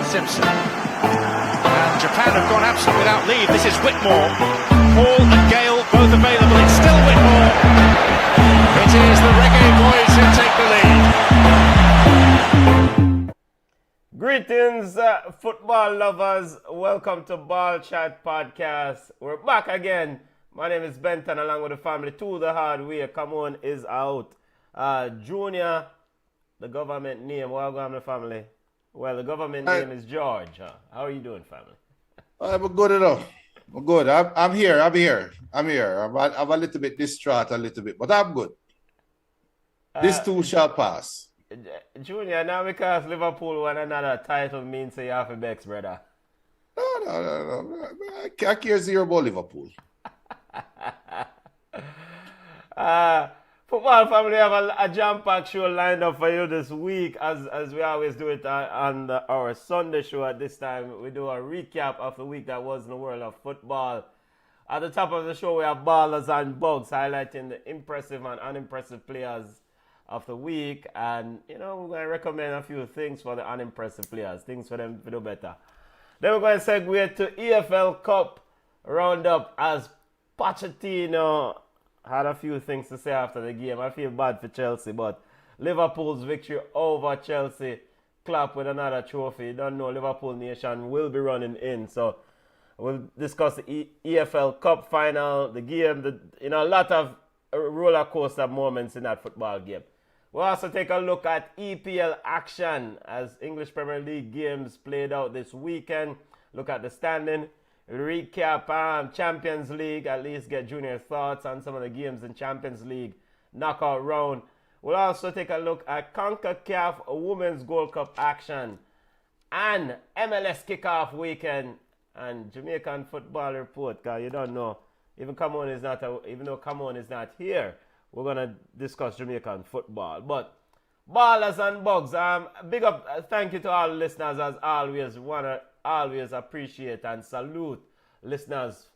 Simpson. And Japan have gone absent without leave. This is Whitmore. Hall and Gale both available. It's still Whitmore. It is the Reggae Boys who take the lead. Greetings, football lovers. Welcome to Ballchat podcast. We're back again. My name is Benton, along with the family. To the hard way. Come on, is out. Junior, the government name. What going on, the family? Well, the government name is George. How are you doing, family? I'm good enough. I'm good. I'm here. I'm a little bit distraught, but I'm good. This too shall pass. Junior, now because Liverpool won another title means you have a Bex, brother. No. I care zero about Liverpool. Football family, have a jam-packed show lined up for you this week, as we always do it on our Sunday show. At this time, we do a recap of the week that was in the world of football. At the top of the show, we have Ballers and Bugs, highlighting the impressive and unimpressive players of the week. And, we're going to recommend a few things for the unimpressive players, things for them to do better. Then we're going to segue to EFL Cup roundup, as Pochettino had a few things to say after the game. I feel bad for Chelsea, but Liverpool's victory over Chelsea, Klopp with another trophy. You don't know, Liverpool Nation will be running in. So we'll discuss the EFL Cup final, the game, a lot of roller coaster moments in that football game. We'll also take a look at EPL action as English Premier League games played out this weekend. Look at the standing. Recap Champions League, at least get Junior's thoughts on some of the games in Champions League knockout round. We'll also take a look at CONCACAF Women's Gold Cup action and MLS kickoff weekend and Jamaican football report. Cause you don't know, even though Come On is not here, we're gonna discuss Jamaican football. But Ballers and Bugs, big up, thank you to all listeners as always. Always appreciate and salute listeners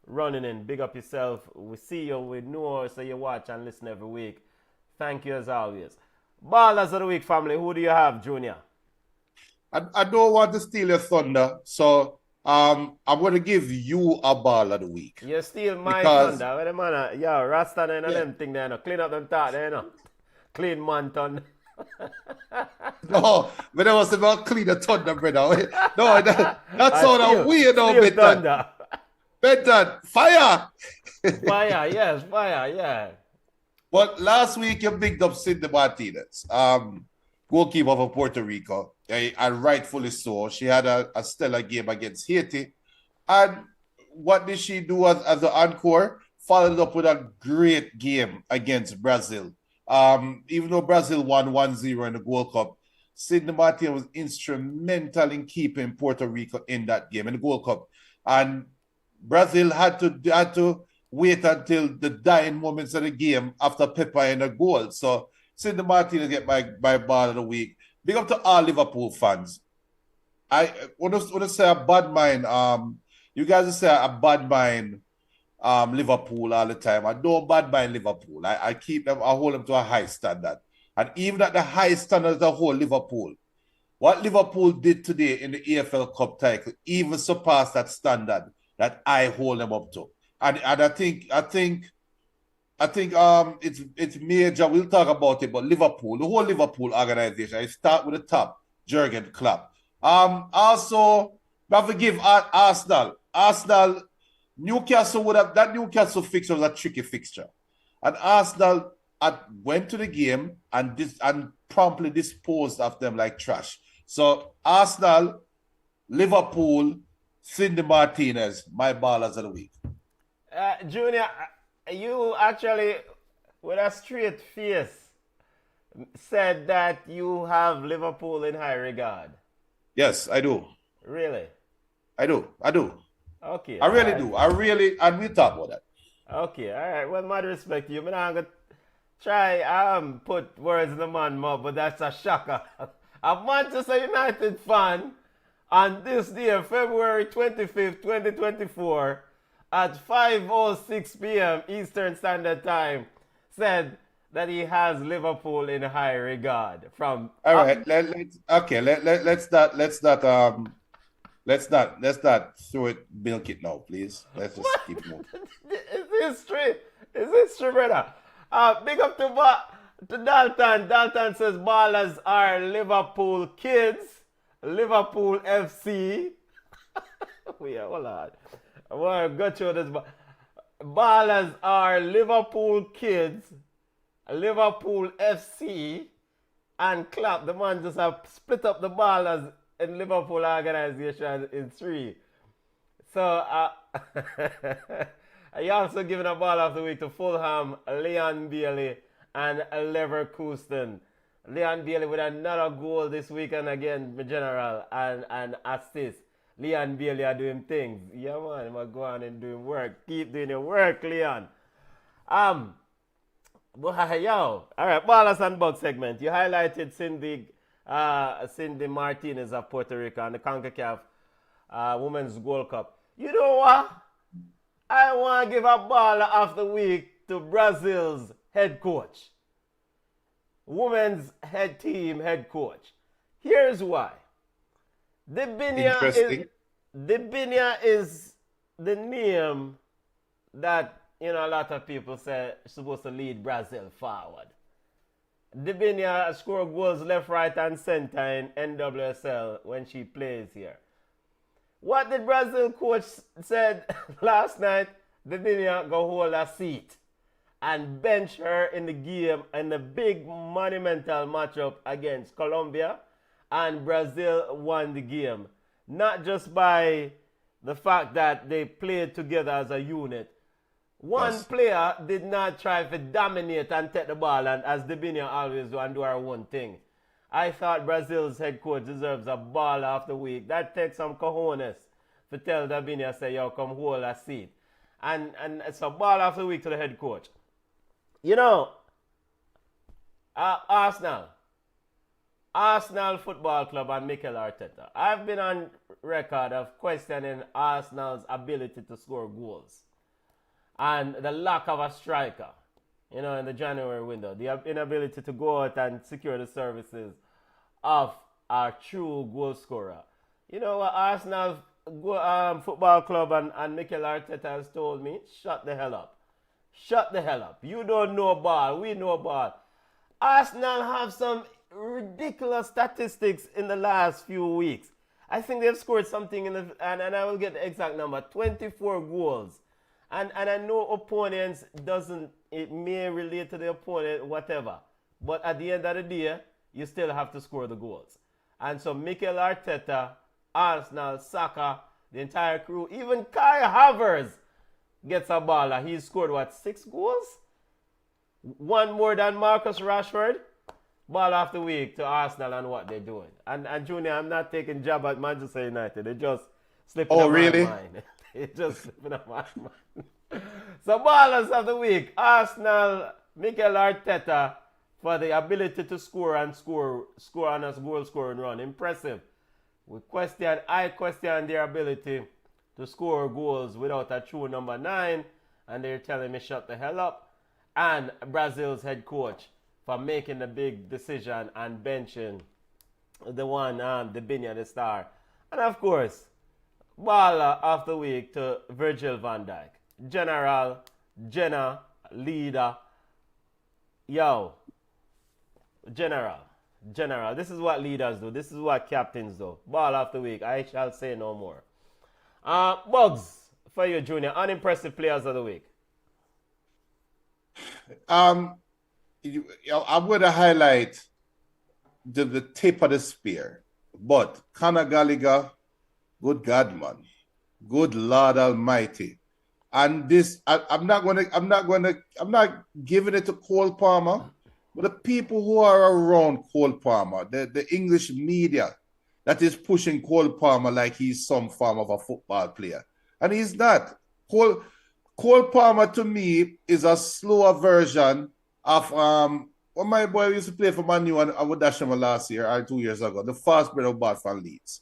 running in. Big up yourself. We see you, we know, so you watch and listen every week. Thank you as always. Ballers of the week, family. Who do you have, Junior? I don't want to steal your thunder, so I'm going to give you a ball of the week. You steal my thunder. Where the man, Rasta and them thing there, no. Clean up them talk there, no. Clean man thunder. No, but it was about clean the thunder, brother. No, that's all that weird, no, Benton. Benton, fire! Fire, yes, fire, yeah. But last week you picked up Cindy Martinez, goalkeeper for Puerto Rico, and rightfully so. She had a stellar game against Haiti. And what did she do as an encore? Followed up with a great game against Brazil. Even though Brazil won 1-0 in the World Cup, Cindy Martinez was instrumental in keeping Puerto Rico in that game, in the World Cup. And Brazil had to wait until the dying moments of the game after Pepper in a goal. So Cindy Martinez get my ball of the week. Big up to all Liverpool fans. I want to say a bad mind. You guys say a bad mind Liverpool all the time. I don't bad mind Liverpool. I hold them to a high standard. And even at the high standard of the whole Liverpool, what Liverpool did today in the EFL Cup title even surpassed that standard that I hold them up to. And I think it's major. We'll talk about it, but Liverpool, the whole Liverpool organization, I start with the top, Jürgen Klopp. Also, not forgive Arsenal. Newcastle Newcastle fixture was a tricky fixture. And Arsenal went to the game and promptly disposed of them like trash. So Arsenal, Liverpool, Cindy Martinez, my ballers of the week. Junior, you actually, with a straight face, said that you have Liverpool in high regard. Yes, I do. Really? I do. Okay. I really do. And we'll talk about that. Okay, all right. Well, mad respect to you. I'm going to try put words in the man's mouth, but that's a shocker. A Manchester United fan on this day, February 25th, 2024, at 5:06 p.m. Eastern Standard Time, said that he has Liverpool in high regard. From All right, let's not throw it, milk it now, please. Let's just keep moving. It's history. It's history, brother. Big up to Dalton. Dalton says ballers are Liverpool kids, Liverpool FC. Yeah, hold on. I want to go through this. Ballers are Liverpool kids, Liverpool FC, and Klopp. The man just have split up the ballers in Liverpool organization in three. So, he also given a ball of the week to Fulham, Leon Bailey, and Leverkusen. Leon Bailey with another goal this weekend again, general, and assist. Leon Bailey are doing things. Yeah, man, I'm go on and doing work. Keep doing your work, Leon. All right, Ballers and Bugs segment. You highlighted Cindy Martinez of Puerto Rico and the CONCACAF Women's Gold Cup. You know what? I want to give a baller of the week to Brazil's head coach. Women's team head coach. Here's why. Dibinia is the name that, you know, a lot of people say is supposed to lead Brazil forward. Dibinia scored goals left, right, and center in NWSL when she plays here. What did Brazil coach said last night? Dibinia go hold a seat and bench her in the game in the big monumental matchup against Colombia, and Brazil won the game. Not just by the fact that they played together as a unit. One player did not try to dominate and take the ball, and as Dibinia always do, and do her own thing. I thought Brazil's head coach deserves a ball of the week. That takes some cojones to tell Dibinia, say, yo, come hold a seat. And it's a ball of the week to the head coach. You know, Arsenal Football Club and Mikel Arteta. I've been on record of questioning Arsenal's ability to score goals and the lack of a striker, you know, in the January window. The inability to go out and secure the services of a true goal scorer. You know what Arsenal Football Club and Mikel Arteta has told me? Shut the hell up. Shut the hell up. You don't know ball. We know ball. Arsenal have some ridiculous statistics in the last few weeks. I think they've scored something and I will get the exact number, 24 goals. And I know opponents it may relate to the opponent, whatever. But at the end of the day, you still have to score the goals. And so Mikel Arteta, Arsenal, Saka, the entire crew, even Kai Havertz gets a baller. He's scored, 6 goals? One more than Marcus Rashford. Ball of the week to Arsenal and what they're doing. And Junior, I'm not taking jab at Manchester United. It just slipping on my mind. It just slipping on my mind. So ballers of the week, Arsenal, Mikel Arteta for the ability to score on a goal scoring run. Impressive. I question their ability to score goals without a true number 9, and they're telling me shut the hell up. And Brazil's head coach for making the big decision and benching the one, the Dibinia, the star. And of course, baller of the week to Virgil van Dijk. General, Jenna, leader. Yo, General. This is what leaders do. This is what captains do. Ball of the week. I shall say no more. Bugs, for you, Junior. Unimpressive players of the week. I'm going to highlight the tip of the spear. But Conor Gallagher, good God, man. Good Lord Almighty. And this, I'm not giving it to Cole Palmer, but the people who are around Cole Palmer, the English media that is pushing Cole Palmer like he's some form of a football player. And he's not. Cole Palmer to me is a slower version of what my boy used to play for Man U and I would dash him last year or 2 years ago. The fast brother bought from Leeds.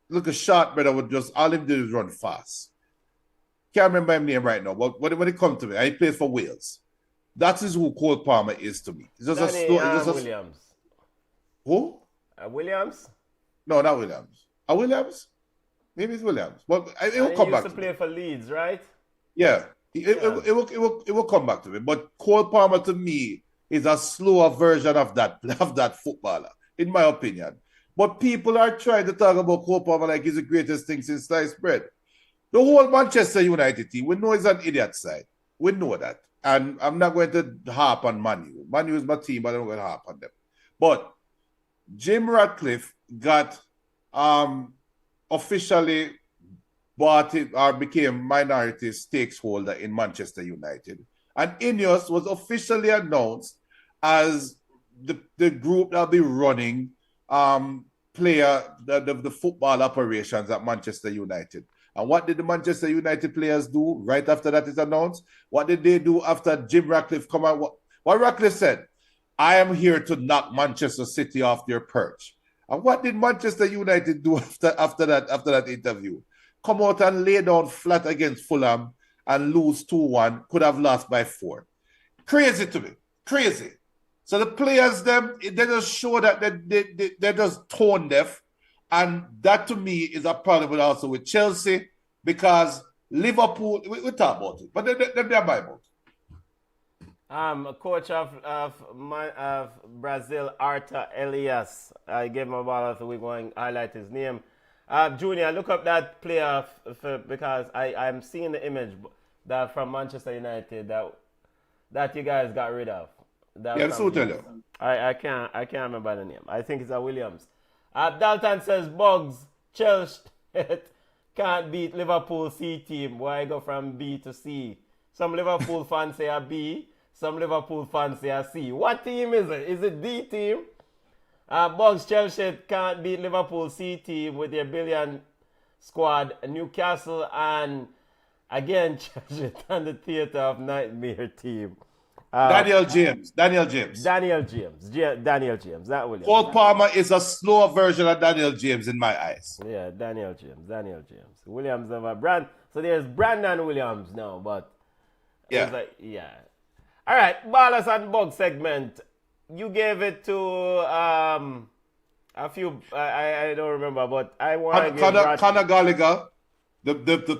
Look, a short brother would just all him do is run fast. can't remember his name right now, but when it comes to me, he plays for Wales. That is who Cole Palmer is to me. It's just a Danny slow. Williams. Who? Williams? No, not Williams. Williams? Maybe it's Williams. But it will And he come used back to to play me. for Leeds, right? Yeah. It will come back to me. But Cole Palmer to me is a slower version of that footballer, in my opinion. But people are trying to talk about Cole Palmer like he's the greatest thing since sliced bread. The whole Manchester United team, we know he's an idiot side. We know that. And I'm not going to harp on Manu. Manu is my team, but I'm not going to harp on them. But Jim Ratcliffe got officially bought it or became minority stakeholder in Manchester United. And Ineos was officially announced as the group that'll be running the football operations at Manchester United. And what did the Manchester United players do right after that is announced? What did they do after Jim Ratcliffe come out? What Ratcliffe said, I am here to knock Manchester City off their perch. And what did Manchester United do after that interview? Come out and lay down flat against Fulham and lose 2-1, could have lost by 4. Crazy to me. Crazy. So the players, they just show that they're just tone deaf. And that to me is a problem also with Chelsea because Liverpool, we talk about it, but they're my boat. Coach of Brazil, Arta Elias. I gave him a ball of the week going highlight his name. Junior, look up that player because I'm seeing the image that from Manchester United that you guys got rid of. Yeah, so tell you. I can't remember the name. I think it's a Williams. Dalton says Bugs, Chelsea can't beat Liverpool C team. Why go from B to C? Some Liverpool fans say a B, some Liverpool fans say a C. What team is it? Is it D team? Bugs, Chelsea can't beat Liverpool C team with their billion squad. Newcastle and again Chelsea and the theater of nightmare team. Daniel James. That Williams. Cole Palmer is a slower version of Daniel James in my eyes. Yeah, Daniel James. Williams of a brand. So there's Brandon Williams now, but yeah. All right, Ballers and Bug segment. You gave it to a few. I don't remember, but I want to give Conor Gallagher, the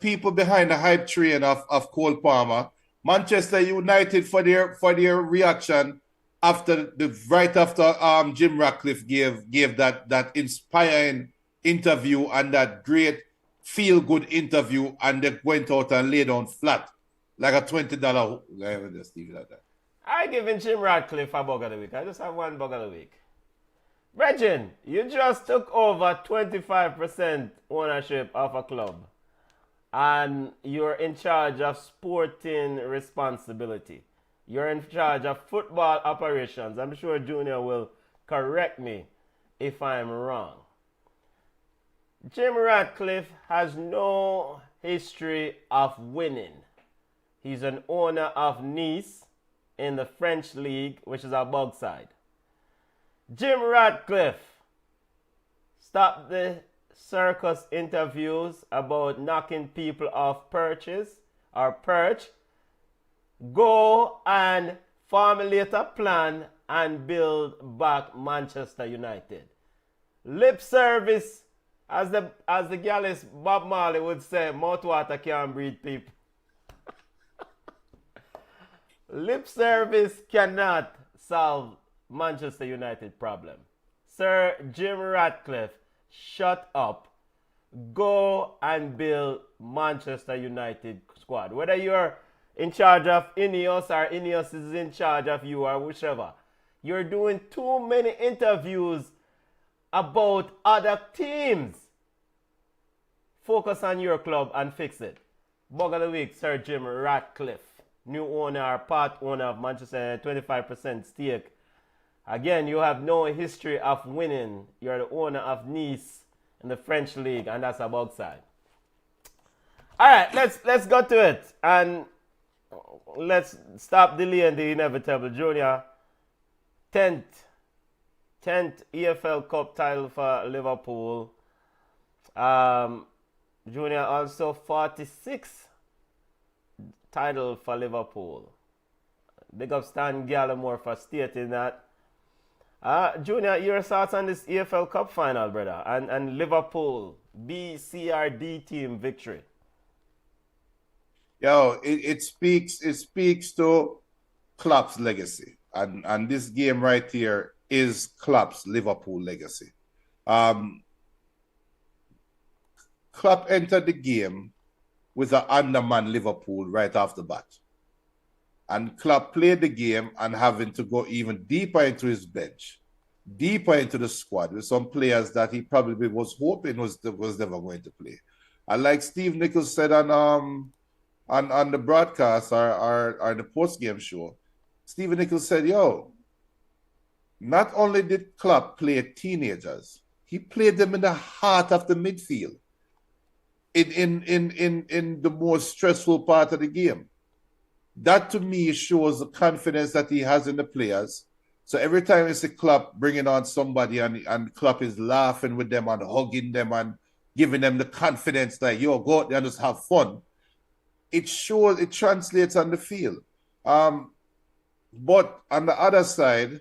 people behind the hype train of Cole Palmer. Manchester United for their reaction right after Jim Ratcliffe gave that inspiring interview and that great feel good interview, and they went out and laid down flat like a $20. I just leave it at that. I giving Jim Ratcliffe a bug of the week. I just have one bug of the week. Regin, you just took over 25% ownership of a club. And you're in charge of sporting responsibility. You're in charge of football operations. I'm sure Junior will correct me if I'm wrong. Jim Ratcliffe has no history of winning. He's an owner of Nice in the French league, which is our bug side. Jim Ratcliffe, stop the circus interviews about knocking people off perches or perch. Go and formulate a plan and build back Manchester United. Lip service, as the gallus Bob Marley would say, mouth water can't breed people. Lip service cannot solve Manchester United problem. Sir Jim Ratcliffe, shut up. Go and build Manchester United squad. Whether you're in charge of Ineos or Ineos is in charge of you or whichever. You're doing too many interviews about other teams. Focus on your club and fix it. Bug of the week, Sir Jim Ratcliffe. New owner, part owner of Manchester, 25% stake. Again, you have no history of winning. You're the owner of Nice in the French league, and that's a bug side. All right, let's go to it, and let's stop delaying the inevitable. Junior, 10th EFL Cup title for Liverpool. Junior also 46 title for Liverpool. Big up Stan Gallimore for stating that. Junior, your thoughts on this EFL Cup final, brother, and Liverpool BCRD team victory? Yo, it speaks to Klopp's legacy, and this game right here is Klopp's Liverpool legacy. Klopp entered the game with an undermanned Liverpool right off the bat. And Klopp played the game and having to go even deeper into his bench, deeper into the squad with some players that he probably was hoping was never going to play. And like Steve Nichols said on the broadcast or the post-game show, Steve Nichols said, yo, not only did Klopp play teenagers, he played them in the heart of the midfield in the most stressful part of the game. That to me shows the confidence that he has in the players. So every time you see Klopp bringing on somebody and Klopp is laughing with them and hugging them and giving them the confidence that, yo, go out there and just have fun, it shows, it translates on the field. But on the other side,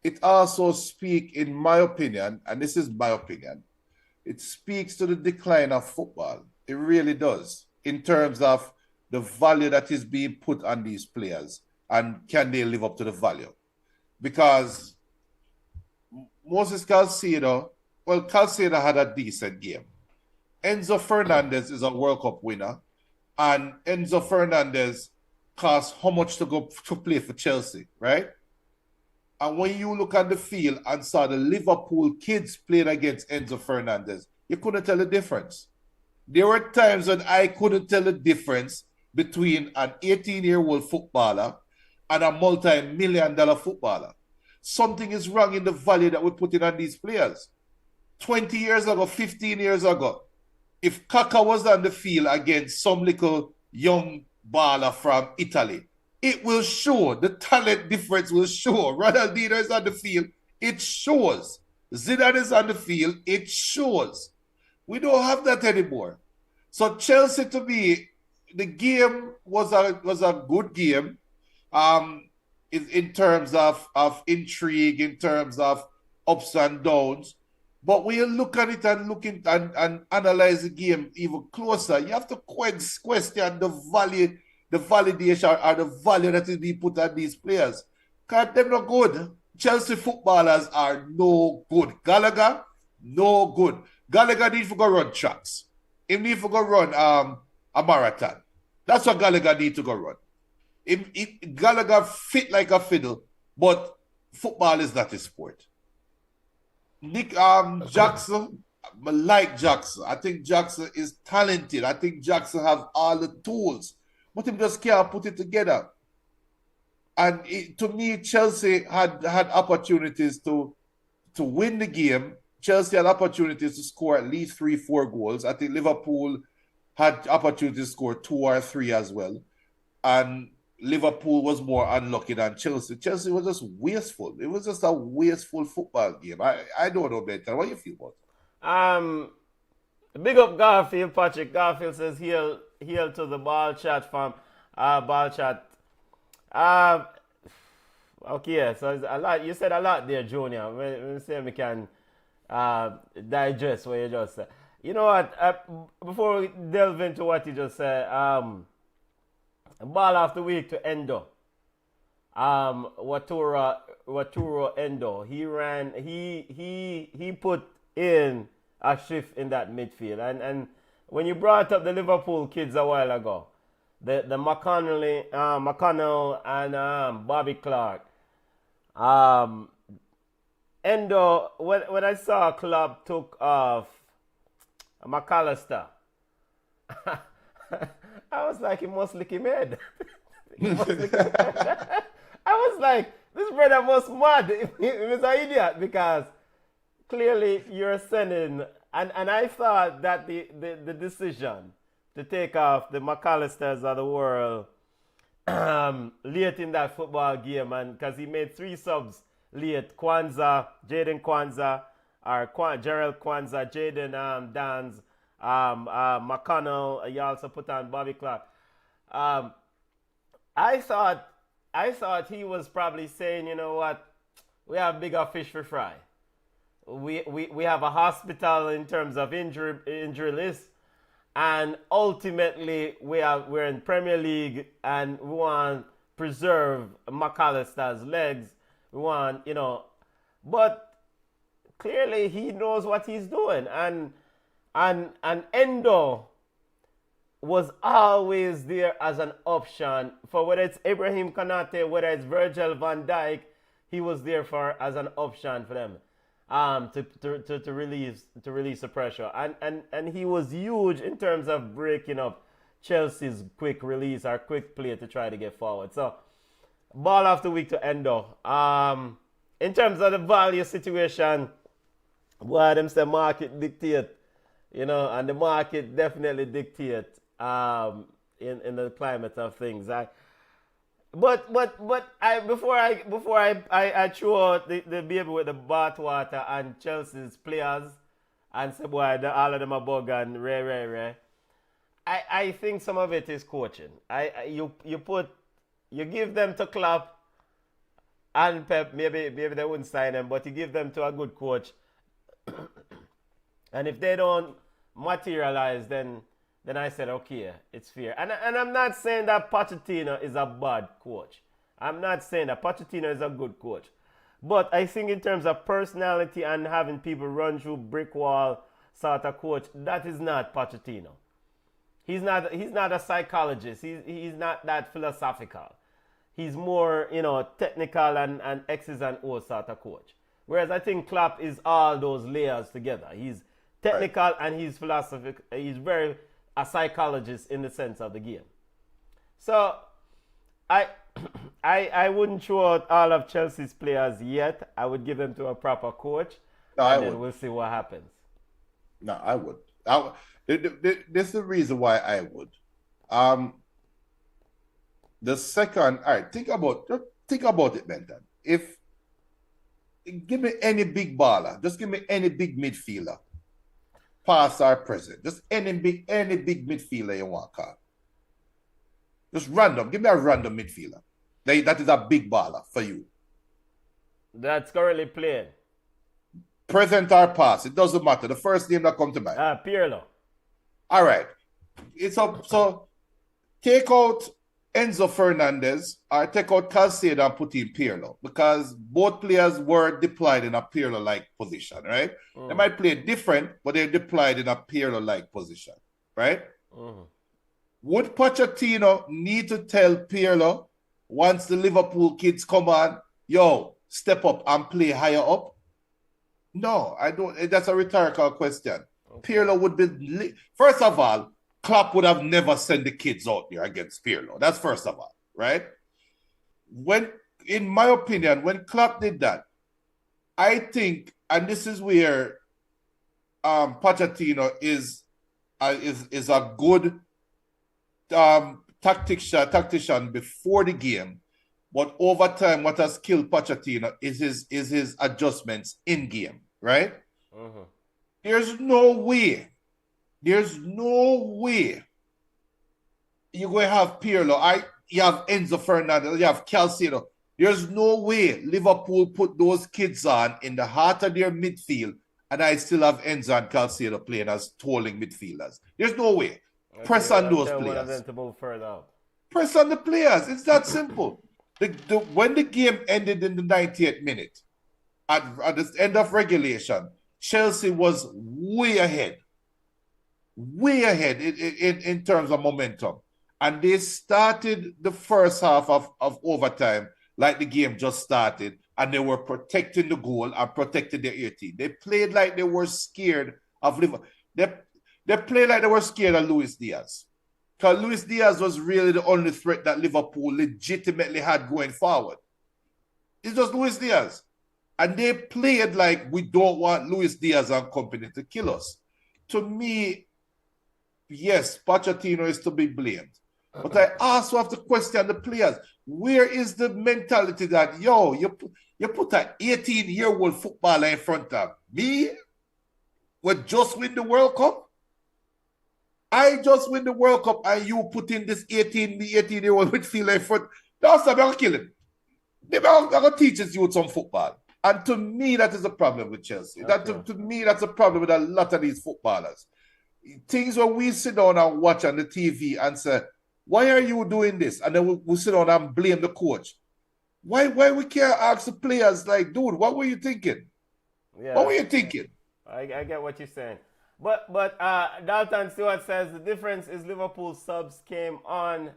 it also speaks, in my opinion, and this is my opinion, it speaks to the decline of football. It really does, in terms of the value that is being put on these players and can they live up to the value. Because Moses Caicedo had a decent game. Enzo Fernandez is a World Cup winner, and Enzo Fernandez costs how much to go to play for Chelsea, right? And when you look at the field and saw the Liverpool kids playing against Enzo Fernandez, you couldn't tell the difference. There were times when I couldn't tell the difference between an 18-year-old footballer and a multi-million-dollar footballer. Something is wrong in the value that we're putting on these players. 20 years ago, 15 years ago, if Kaka was on the field against some little young baller from Italy, it will show. The talent difference will show. Ronaldinho is on the field, it shows. Zidane is on the field, it shows. We don't have that anymore. So Chelsea, to me, the game was a good game, in terms of intrigue, in terms of ups and downs. But when you look at it and analyze the game even closer, you have to question the value, the validation or the value that is being put on these players. Because they're not good. Chelsea footballers are no good. Gallagher, no good. Gallagher needs to go run tracks. He needs to go run a marathon. That's what Gallagher needs to go run. Gallagher fit like a fiddle, but football is not his sport. Jackson, I like Jackson. I think Jackson is talented. I think Jackson have all the tools, but he just can't put it together. And to me, Chelsea had opportunities to win the game. Chelsea had opportunities to score at least 3-4 goals. I think Liverpool had opportunities to score 2 or 3 as well. And Liverpool was more unlucky than Chelsea. Chelsea was just wasteful. It was just a wasteful football game. I don't know better. What do you feel about it? Big up Garfield, Patrick. Garfield says heal to the Ballchat from Ballchat. Okay, so it's a lot. You said a lot there, Junior. When you say we can digest what you just said. You know what? Before we delve into what you just said, ball of the week to Endo. Waturo Endo. He put in a shift in that midfield. And when you brought up the Liverpool kids a while ago, the McConnell and Bobby Clark. Endo, when I saw Klopp took off McAllister, I was like, he must lick him head. I was like, this brother must mad. He was an idiot because clearly you're sending, and I thought that the decision to take off the McAllisters of the world late in that football game, and because he made 3 subs late, Gerald Kwanzaa, Jaden Dans, McConnell, you also put on Bobby Clark. I thought he was probably saying, you know what, we have bigger fish for fry. We have a hospital in terms of injury list, and ultimately we're in Premier League, and we want to preserve McAllister's legs. We want, but clearly he knows what he's doing, and Endo was always there as an option for whether it's Ibrahim Konate, whether it's Virgil van Dijk. He was there as an option for them to release the pressure, and he was huge in terms of breaking up Chelsea's quick release or quick play to try to get forward. So ball of the week to Endo. In terms of the value situation, well, them say market dictate, and the market definitely dictate in the climate of things. Before I throw out the baby with the bathwater and Chelsea's players and say, boy, all of them are bug and rare. I think some of it is coaching. You give them to Klopp and Pep, maybe they wouldn't sign them, but you give them to a good coach. And if they don't materialize, then I said, okay, it's fair. And I'm not saying that Pochettino is a bad coach. I'm not saying that Pochettino is a good coach. But I think in terms of personality and having people run through brick wall sort of coach, that is not Pochettino. He's not a psychologist. He's not that philosophical. He's more, technical and X's and O's sort of coach. Whereas I think Klopp is all those layers together. He's technical, right, and he's philosophical. He's very a psychologist in the sense of the game. So I wouldn't throw out all of Chelsea's players yet. I would give them to a proper coach, and then we'll see what happens. No, I would. This is the reason why I would. The second, all right, think about it, Benton. Give me any big baller, just give me any big midfielder, past or present, just any big midfielder you want, Carl. Just random. Give me a random midfielder. That is a big baller for you. That's currently playing. Present or past, it doesn't matter. The first name that comes to mind. Pirlo. All right. So take out Enzo Fernandez or take out Caicedo and put in Pirlo, because both players were deployed in a Pirlo-like position, right? They might play different, but they're deployed in a Pirlo-like position, right? Would Pochettino need to tell Pirlo once the Liverpool kids come on, yo, step up and play higher up? No, I don't. That's a rhetorical question. Okay. Pirlo would be, first of all, Klopp would have never sent the kids out there against Pirlo. That's first of all, right? In my opinion, when Klopp did that, I think, and this is where Pochettino is a good tactician before the game, but over time, what has killed Pochettino is his adjustments in game, right? There's no way you're going to have Pirlo. You have Enzo Fernandez, you have Caicedo. There's no way Liverpool put those kids on in the heart of their midfield, and I still have Enzo and Caicedo playing as tolling midfielders. There's no way. Okay, press on those players. One of them to move further out. Press on the players. It's that simple. When the game ended in the 90th minute, at the end of regulation, Chelsea was way ahead in terms of momentum. And they started the first half of overtime like the game just started, and they were protecting the goal and protecting their 18. They played like they were scared of Liverpool. They played like they were scared of Luis Diaz. Because Luis Diaz was really the only threat that Liverpool legitimately had going forward. It's just Luis Diaz. And they played like we don't want Luis Diaz and company to kill us. To me, yes, Pochettino is to be blamed. But I also have to question the players. Where is the mentality that, yo, you put an 18-year-old footballer in front of me would just win the World Cup? I just win the World Cup and you put in this 18-year-old midfielder in front. That's I'm going to kill him. I'm going to teach his youth some football. And to me, that is a problem with Chelsea. Okay. That to me, that's a problem with a lot of these footballers. Things where we sit down and watch on the TV and say, why are you doing this? And then we sit down and blame the coach. Why we can't ask the players, like, dude, what were you thinking? Yeah. What were you thinking? I get what you're saying. But Dalton Stewart says the difference is Liverpool subs came on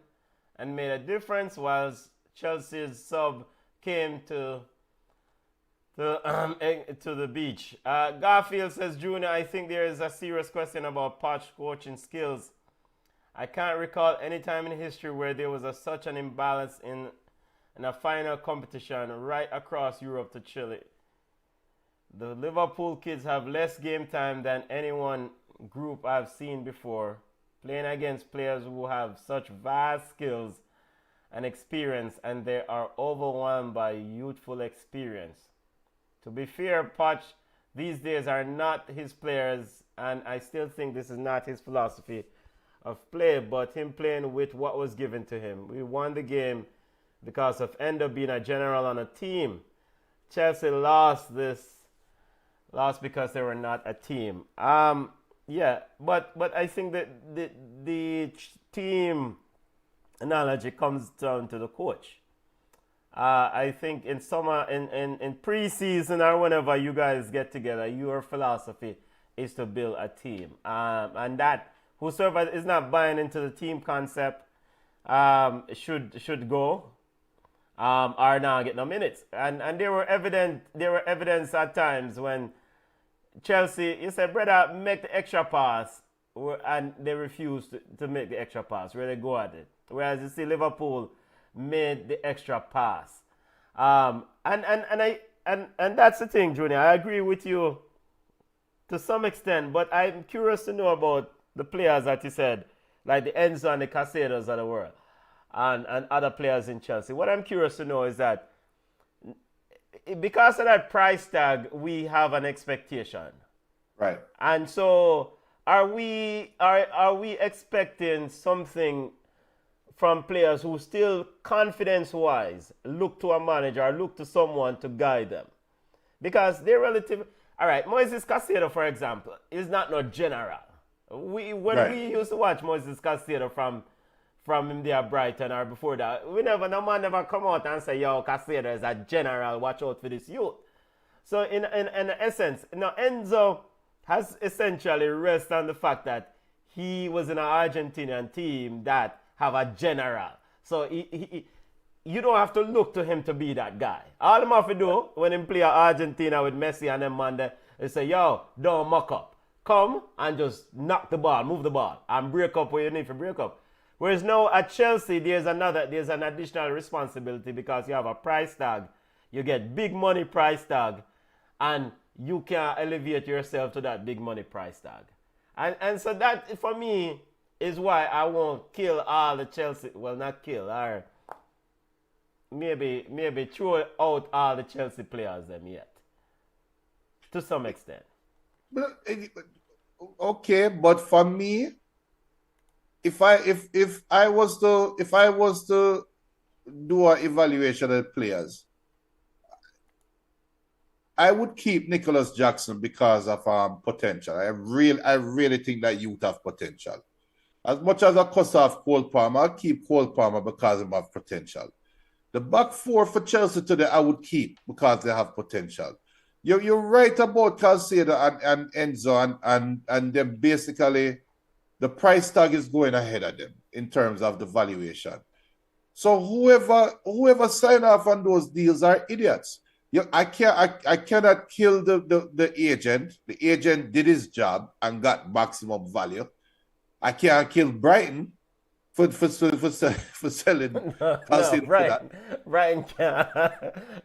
and made a difference, whilst Chelsea's sub came to the beach. Garfield says, Junior, I think there is a serious question about Poch coaching skills. I can't recall any time in history where there was such an imbalance in a final competition right across Europe to Chile. The Liverpool kids have less game time than anyone group I've seen before, playing against players who have such vast skills and experience, and they are overwhelmed by youthful experience. To be fair, Poch these days are not his players, and I still think this is not his philosophy of play, but him playing with what was given to him. We won the game because of Endo being a general on a team. Chelsea lost because they were not a team. Yeah, but I think that the team analogy comes down to the coach. I think in summer, in pre-season or whenever you guys get together, your philosophy is to build a team, and that whosoever is not buying into the team concept should go. Are now getting no minutes, and there were evidence at times when Chelsea, you said, brother, make the extra pass, and they refused to make the extra pass, where they go at it. Whereas you see Liverpool made the extra pass, and that's the thing, Junior. I agree with you to some extent, but I'm curious to know about the players that you said, like the Enzo and the Casados of the world. And other players in Chelsea. What I'm curious to know is that because of that price tag, we have an expectation. Right. And so are we expecting something from players who still confidence-wise look to a manager or look to someone to guide them? Because they're relative. All right, Moises Caicedo, for example, is not no general. We used to watch Moises Caicedo from him there at Brighton or before that, no man never come out and say, yo, Caicedo is a general, watch out for this youth. So in essence, Enzo has essentially rest on the fact that he was in an Argentinian team that have a general. So you don't have to look to him to be that guy. All him have to do when him play Argentina with Messi and them man there, they say, yo, don't muck up. Come and just knock the ball, move the ball, and break up where you need to break up. Whereas now at Chelsea, there's an additional responsibility because you have a price tag. You get big money price tag, and you can elevate yourself to that big money price tag. And so that, for me, is why I won't kill all the Chelsea, well, not kill, or maybe throw out all the Chelsea players them yet, to some extent. Okay, but for me, if I was to do an evaluation of the players, I would keep Nicholas Jackson because of potential. I really think that youth have potential. As much as I cuss off Cole Palmer, I'll keep Cole Palmer because of have potential. The back four for Chelsea today, I would keep because they have potential. You're right about Caicedo and Enzo and them basically. The price tag is going ahead of them in terms of the valuation. So whoever sign off on those deals are idiots. I cannot kill the agent. The agent did his job and got maximum value. I can't kill Brighton for selling. No, Brighton can't.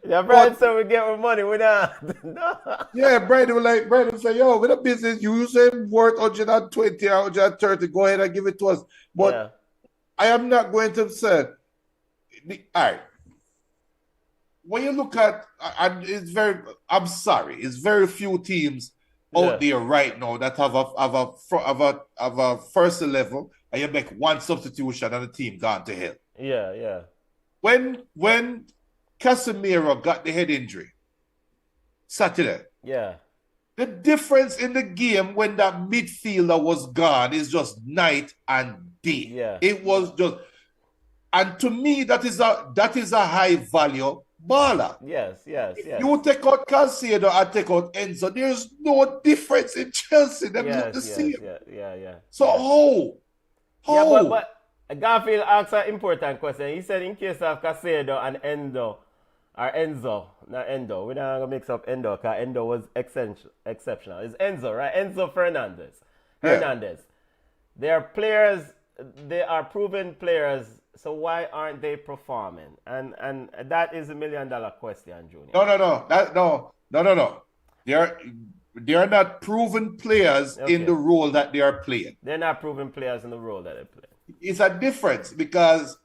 Yeah, Brighton said we get our money. We not. No. Yeah, Brighton say, yo, with a business, you say worth 120 or 130, go ahead and give it to us. But yeah. I am not going to say, all right. When you look at, I'm sorry, it's very few teams out there right now that have a first level, and you make one substitution and the team gone to hell. Yeah. When Casemiro got the head injury Saturday, Yeah. the difference in the game when that midfielder was gone is just night and day. Yeah. It was just, and to me, that is a high value baller. Yes. You take out Caicedo and take out Enzo, there's no difference in Chelsea. They look the same. Yeah. So how? Yeah, but Garfield asked an important question. He said in case of Caicedo and Enzo, not Endo. We're not gonna mix up Endo because Endo was exceptional. It's Enzo, right? Enzo Fernandez. They are players. They are proven players. So why aren't they performing? And that is $1 million question, Junior. No. They are not proven players in the role that they are playing. They're not proven players in the role that they play. It's a difference because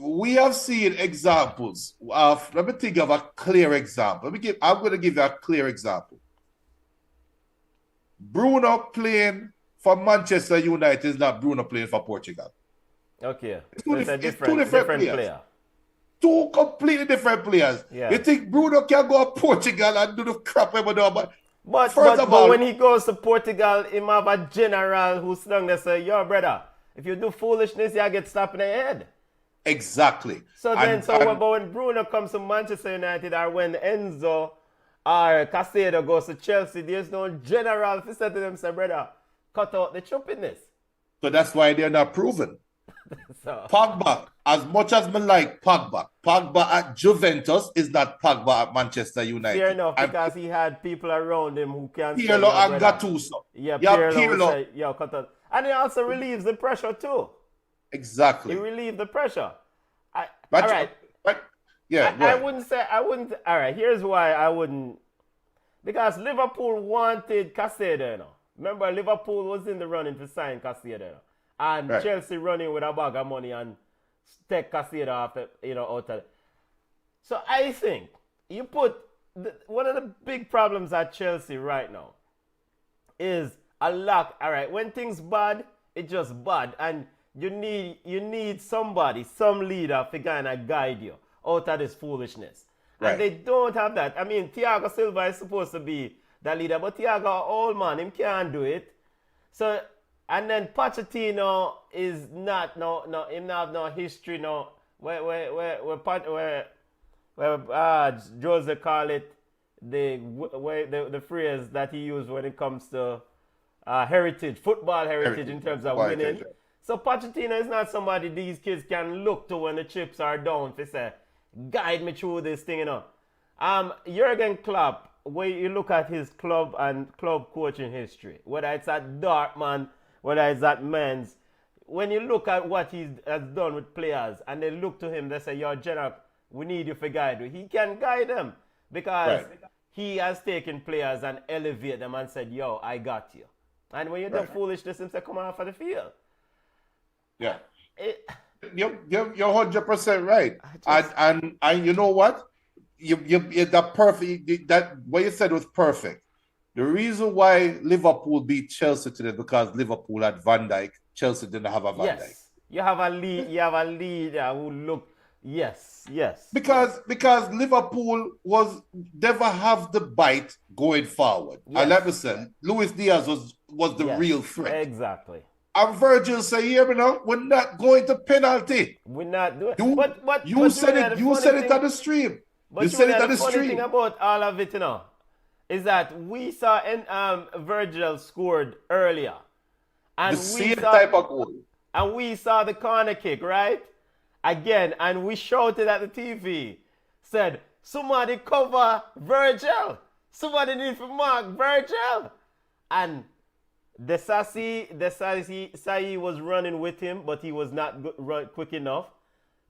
we have seen examples of. Let me think of a clear example. I'm going to give you a clear example. Bruno playing for Manchester United is not Bruno playing for Portugal. Okay. It's a different player. Two completely different players. Yeah. You think Bruno can go to Portugal and do the crap ever do, but when he goes to Portugal, he have a general who's slung there say, yo, brother, if you do foolishness, you get slapped in the head. Exactly. So but when Bruno comes to Manchester United or when Enzo or Caicedo goes to Chelsea, there's no general who said to them, say, brother, cut out the chumpiness. So that's why they're not proven. So. Pogba, as much as me like Pogba at Juventus is not Pogba at Manchester United. Fair enough, because he had people around him who can say, Pirlo and Gattuso. Yeah, Pirlo. Say, yo, cut out. And he also relieves the pressure too. Exactly. He relieved the pressure. All right. I wouldn't. All right, here's why I wouldn't. Because Liverpool wanted Caicedo, you know. Remember, Liverpool was in the running to sign Caicedo. And Chelsea running with a bag of money and take Caicedo after, out of. So I think you put one of the big problems at Chelsea right now is a lack. All right, when things bad, it's just bad, and you need somebody, some leader, to kind of guide you out of this foolishness. Right. And they don't have that. I mean, Thiago Silva is supposed to be the leader, but Thiago, old man, him can't do it. So. And then Pochettino is not him not have no history where Jose call it the phrase that he used when it comes to football heritage in terms of winning. So Pochettino is not somebody these kids can look to when the chips are down to say, guide me through this thing, Jürgen Klopp, where you look at his club and club coaching history, whether it's at Dortmund, whether it's at Men's, when you look at what he has done with players and they look to him, they say, yo, General, we need you for guide. He can guide them because he has taken players and elevate them and said, yo, I got you. And when you do foolishness, him say, come on for the field. Yeah. You're 100% right. And you know what? That perfect, that what you said was perfect. The reason why Liverpool beat Chelsea today is because Liverpool had Van Dijk. Chelsea didn't have a Van Dijk. You have a leader who look. Yes. Because Liverpool never have the bite going forward. Yes. And like we said, Luis Diaz was the real threat. Exactly. And Virgil say, we're not going to penalty. We're not doing. You said it on the stream. But you said it on the stream. The funny thing about all of it, is that we saw Virgil scored earlier. And the same type of goal. And we saw the corner kick, right? Again, and we shouted at the TV, said, somebody cover Virgil. Somebody need to mark Virgil. And Desasi was running with him, but he was not quick enough.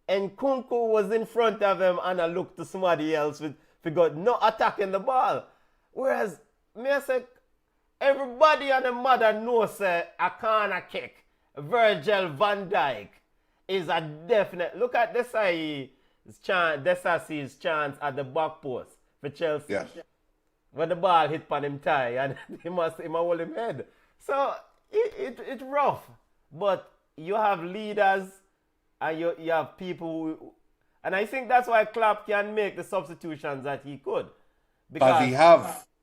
And Kunku was in front of him, and I looked to somebody else with no attacking the ball. Whereas, I say, everybody and the mother knows a corner kick, Virgil van Dijk, is a definite. Look at Desasi's chance at the back post for Chelsea. Yes. when the ball hit on him tie and him hold him head. So it's rough. But you have leaders and you have people who, and I think that's why Klopp can make the substitutions that he could. Because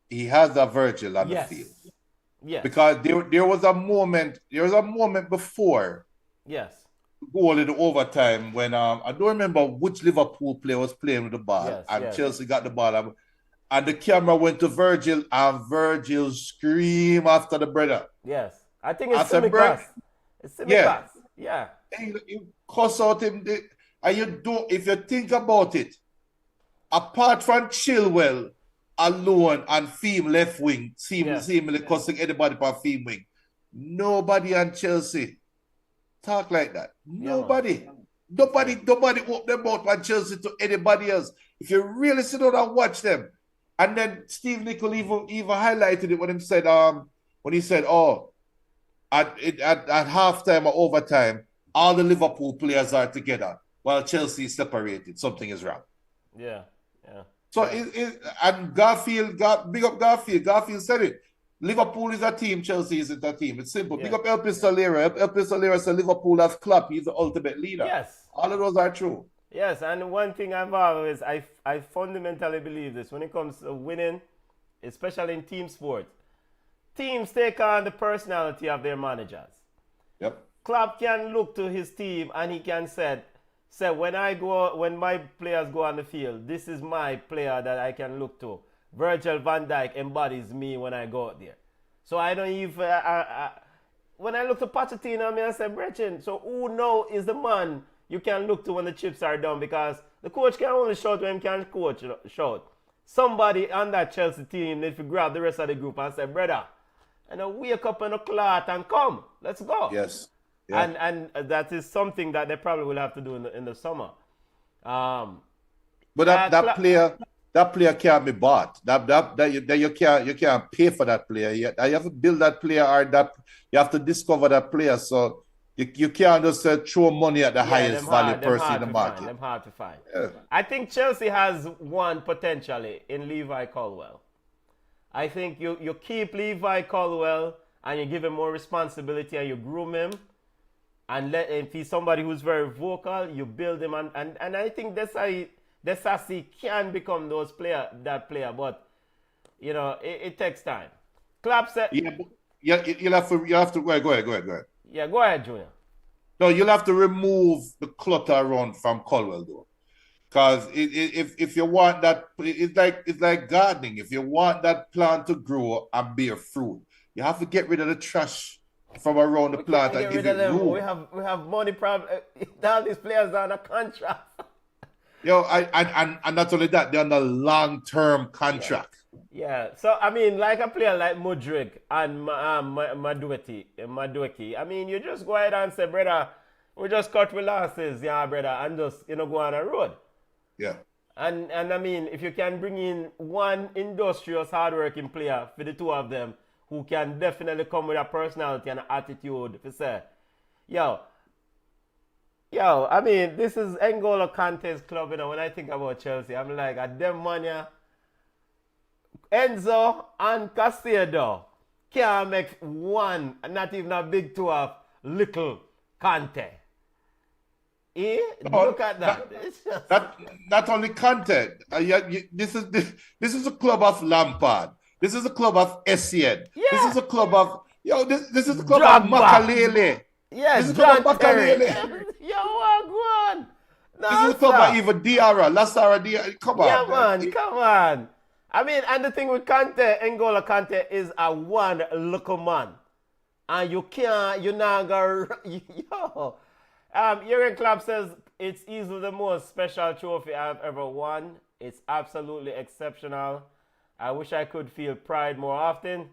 he has a Virgil on the field. Yes. Because there was a moment before Yes. goal in the overtime when I don't remember which Liverpool player was playing with the ball, and Chelsea got the ball, and the camera went to Virgil, and Virgil screamed after the brother. Yes, I think it's Simicast. It's Simicast. Yeah. You cuss out him, and you don't. If you think about it, apart from Chilwell alone and Feem left wing, seemingly cussing anybody for Feem wing, nobody on Chelsea talk like that. Nobody open their mouth on Chelsea to anybody else. If you really sit down and watch them, and then Steve Nicol even highlighted it when he said, "Oh, at halftime or overtime, all the Liverpool players are together while Chelsea is separated. Something is wrong." Yeah. So and big up Garfield. Garfield said it. Liverpool is a team, Chelsea isn't a team. It's simple. Big up El Pistolero. El Pistolero said Liverpool has Klopp. He's the ultimate leader. Yes. All of those are true. Yes, and one thing I've always, I fundamentally believe this. When it comes to winning, especially in team sports, teams take on the personality of their managers. Yep. Klopp can look to his team and he can say when my players go on the field, this is my player that I can look to. Virgil van Dijk embodies me when I go out there. So I don't even when I look to Pochettino, I say, Brechin, so who now is the man you can look to when the chips are down? Because the coach can only shout when he can shout. Somebody on that Chelsea team needs to grab the rest of the group and say, brother, and wake up in the cloth and come. Let's go. Yes. Yeah. And that is something that they probably will have to do in the summer. But that player can't be bought. You can't pay for that player yet. You have to build that player, or you have to discover that player. So you can't just throw money at the highest value person in the market. Them hard to find. Yeah. I think Chelsea has one potentially in Levi Colwill. I think you keep Levi Colwill and you give him more responsibility and you groom him. And if he's somebody who's very vocal, you build him. And I think Desasi can become that player. But, it takes time. Klopp said... Yeah, you'll have to go ahead. Yeah, go ahead, Junior. No, you'll have to remove the clutter around from Colwell, though. Because if you want that, it's like gardening. If you want that plant to grow and bear fruit, you have to get rid of the trash from around the plant and give it room. We have money problem. All these players are on a contract. And not only that, they're on a long-term contract. Yeah. So I mean, like a player like Mudryk and Madueke, I mean, you just go ahead and say, brother, we just cut with losses, brother, and just go on a road. Yeah. And I mean, if you can bring in one industrious, hardworking player for the two of them, who can definitely come with a personality and an attitude to say, yo, I mean, this is N'Golo Kante's club, when I think about Chelsea, I'm like, at them money, Enzo and Caicedo can't make one, not even a big two of little Kante. Look at that. Not only Kante. This is a club of Lampard. This is a club of Essien. Yeah. This is a club of this is a club of Makalele. Yes, this is a club of Makalele. No, this is a club of even Diarra, Lasara Diarra. Come on. Yeah, man, come on. I mean, and the thing with Kante, N'Golo Kante is a one local man. And you're not gonna, Jürgen Klopp says it's easily the most special trophy I've ever won. It's absolutely exceptional. I wish I could feel pride more often.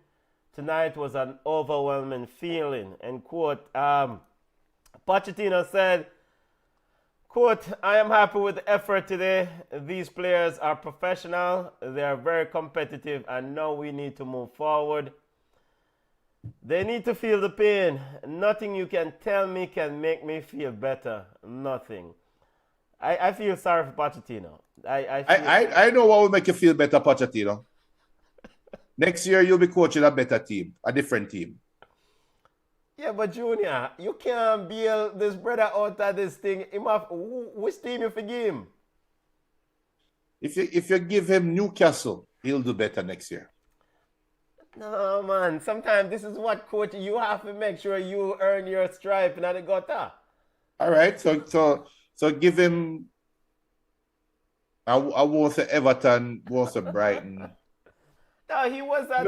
Tonight was an overwhelming feeling. And quote, Pochettino said, quote, I am happy with the effort today. These players are professional. They are very competitive. And now we need to move forward. They need to feel the pain. Nothing you can tell me can make me feel better. Nothing. I feel sorry for Pochettino. I know what will make you feel better, Pochettino. Next year, you'll be coaching a better team, a different team. Yeah, but Junior, you can't bail this brother out of this thing. Which team you forgive him? If you give him Newcastle, he'll do better next year. No, man. Sometimes this is what coach you have to make sure you earn your stripe in the gutter. All right, so give him. I won't say Everton, won't say Brighton. No, he was at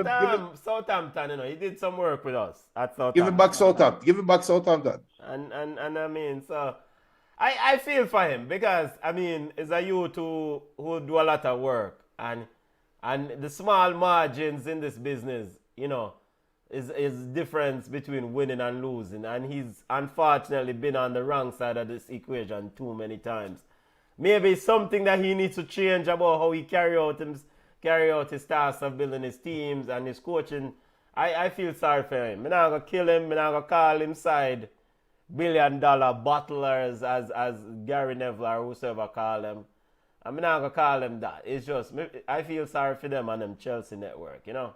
Southampton. He did some work with us at Southampton. Give him back Southampton. Give him back Southampton. And I mean, so I feel for him because I mean, it's a youth who do a lot of work and the small margins in this business, is difference between winning and losing. And he's unfortunately been on the wrong side of this equation too many times. Maybe something that he needs to change about how he carry out his tasks of building his teams and his coaching. I feel sorry for him. I'm not going to kill him. I'm not going to call him side billion-dollar bottlers as Gary Neville or whoever call them. I'm not going to call them that. It's just, I feel sorry for them and them Chelsea network, I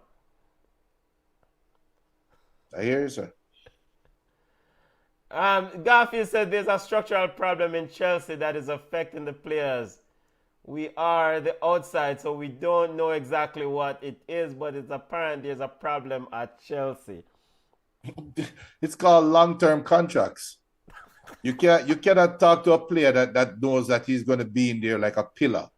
hear you, sir. Garfield said there's a structural problem in Chelsea that is affecting the players. We are the outside, so we don't know exactly what it is, but it's apparent there's a problem at Chelsea. It's called long-term contracts. You cannot talk to a player that knows that he's going to be in there like a pillar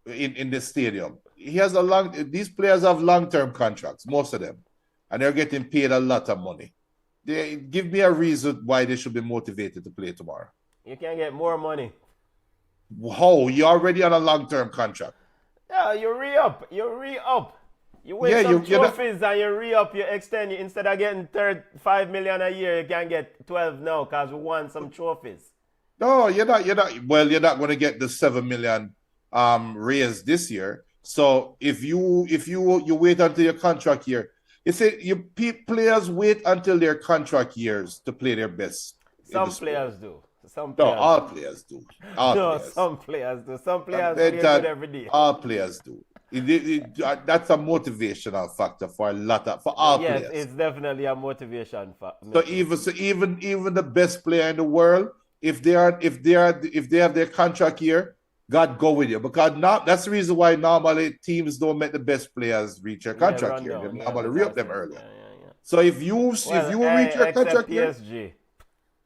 in the stadium. These players have long-term contracts, most of them, and they're getting paid a lot of money. Give me a reason why they should be motivated to play tomorrow. You can get more money. Whoa, you're already on a long-term contract. Yeah, you re-up. You win some trophies and you re-up, you extend. Instead of getting 5 million a year, you can get 12 now because we won some trophies. No, you're not. Well, you're not going to get the 7 million raise this year. So if you wait until your contract year, players wait until their contract years to play their best. Some players do. All players do. Some players do. Some players play good every day. All players do. That's a motivational factor for all players. Yes, it's definitely a motivation factor. So even the best player in the world, if they have their contract year, God go with you, because that's the reason why normally teams don't make the best players reach their contract year. They normally re-up them earlier. Yeah. So if you reach your contract year,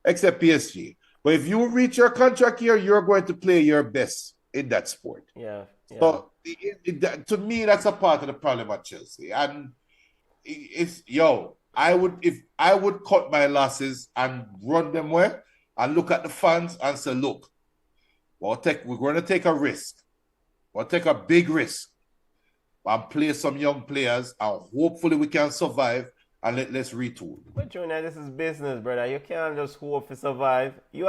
except PSG. But if you reach your contract year, you're going to play your best in that sport. Yeah. So to me, that's a part of the problem at Chelsea. And I would cut my losses and run them well and look at the fans and say, look, we're going to take a risk. We'll take a big risk and play some young players, and hopefully we can survive. And let's retool. But Junior, this is business, brother. You can't just hope to survive. You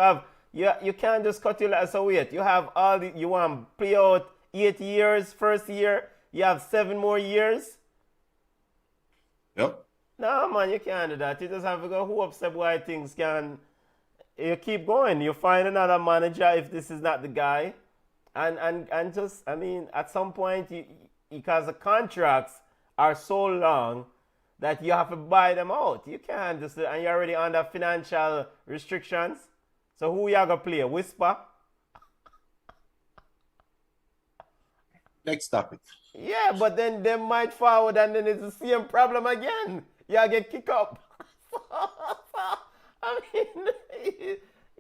can't just cut your losses away. You have you want to play out 8 years first year. You have 7 more years. Yep. No, man, you can't do that. You just have to go hope some why things can. You keep going. You find another manager if this is not the guy, and just at some point because the contracts are so long that you have to buy them out. You can't just, and you're already under financial restrictions. So who you gonna play? Whisper? Next topic. Yeah, but then they might forward and then it's the same problem again. You get kicked up. I mean,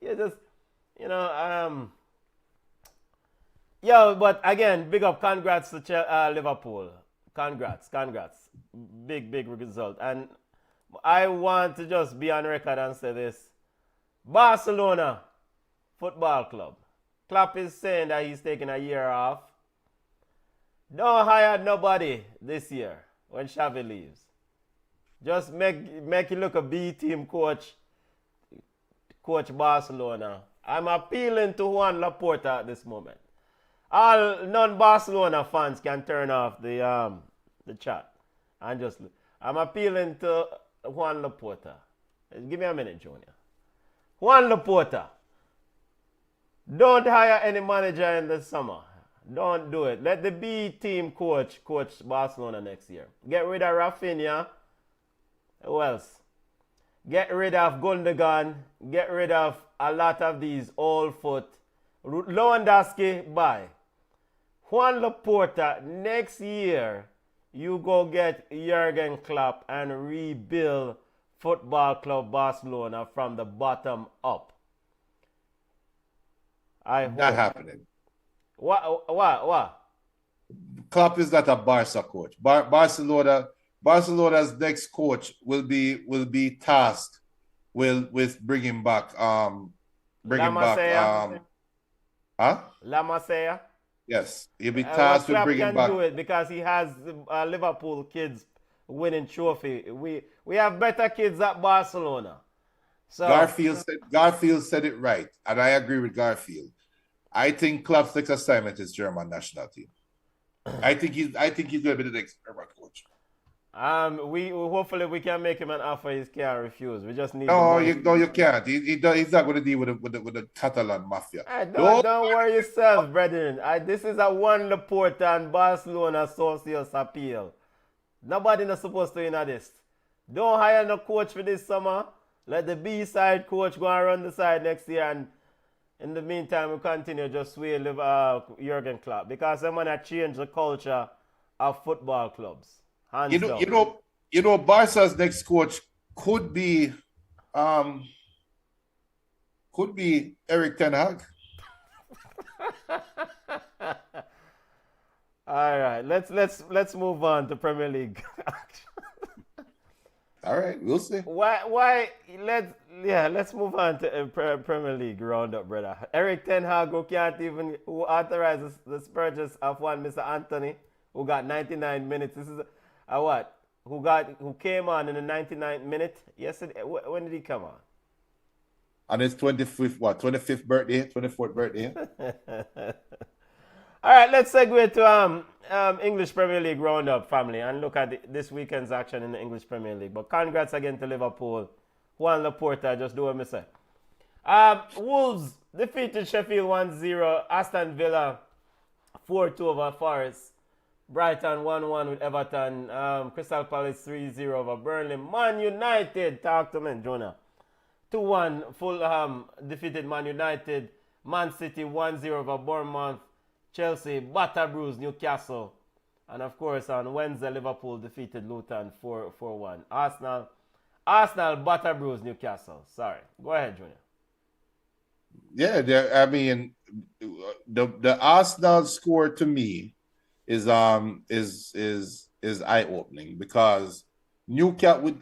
you just, but again, big up, congrats to Liverpool. Congrats. Big result. And I want to just be on record and say this. Barcelona Football Club. Klopp is saying that he's taking a year off. Don't hire nobody this year when Xavi leaves. Just make it look a B team coach Barcelona. I'm appealing to Juan Laporta at this moment. All non-Barcelona fans can turn off the chat. I'm appealing to Juan Laporta. Give me a minute, Junior. Juan Laporta, don't hire any manager in the summer. Don't do it. Let the B team coach Barcelona next year. Get rid of Rafinha. Who else? Get rid of Gundogan. Get rid of a lot of these old foot. Lewandowski, bye. Juan Laporta, next year, you go get Jürgen Klopp and rebuild Football Club Barcelona from the bottom up. I hope. Not happening. What? Klopp is not a Barca coach. Barcelona's next coach will be tasked with bringing back La Masia? Yes, he'll be tasked with bringing can back. Do it because he has Liverpool kids winning trophy. We have better kids at Barcelona. So Garfield said it right, and I agree with Garfield. I think Klopp's next assignment is German national team. I think he's going to be the next German coach. We hopefully we can make him an offer he can't refuse. We just need. You can't. He's not going to deal with the Catalan mafia. Don't worry yourself, brethren. This is a one Laporta and Barcelona socios appeal. Nobody not supposed to in this. Don't hire no coach for this summer. Let the B side coach go and run the side next year, and in the meantime we continue just sway Jürgen Klopp because I'm gonna change the culture of football clubs. You know, Barca's next coach could be Eric Ten Hag. All right, let's move on to Premier League. All right, we'll see. Why? Let's move on to Premier League roundup, brother. Eric Ten Hag, who authorizes the purchase of one Mr. Anthony, who got 99 minutes. This is who came on in the 99th minute yesterday. When did he come on? On his 25th birthday, 24th birthday. All right, let's segue to English Premier League roundup, family, and look at this weekend's action in the English Premier League. But congrats again to Liverpool. Juan Laporta, just do what I say. Wolves defeated Sheffield 1-0. Aston Villa 4-2 over Forest. Brighton 1-1 with Everton. Crystal Palace 3-0 over Burnley. Man United, talk to me, Jonah. 2-1 Fulham defeated Man United. Man City 1-0 over Bournemouth. Chelsea batter bruised Newcastle. And of course on Wednesday Liverpool defeated Luton 4-1. Arsenal batter bruised Newcastle. Sorry. Go ahead, Junior. Yeah, I mean the Arsenal score to me is eye opening because Newcastle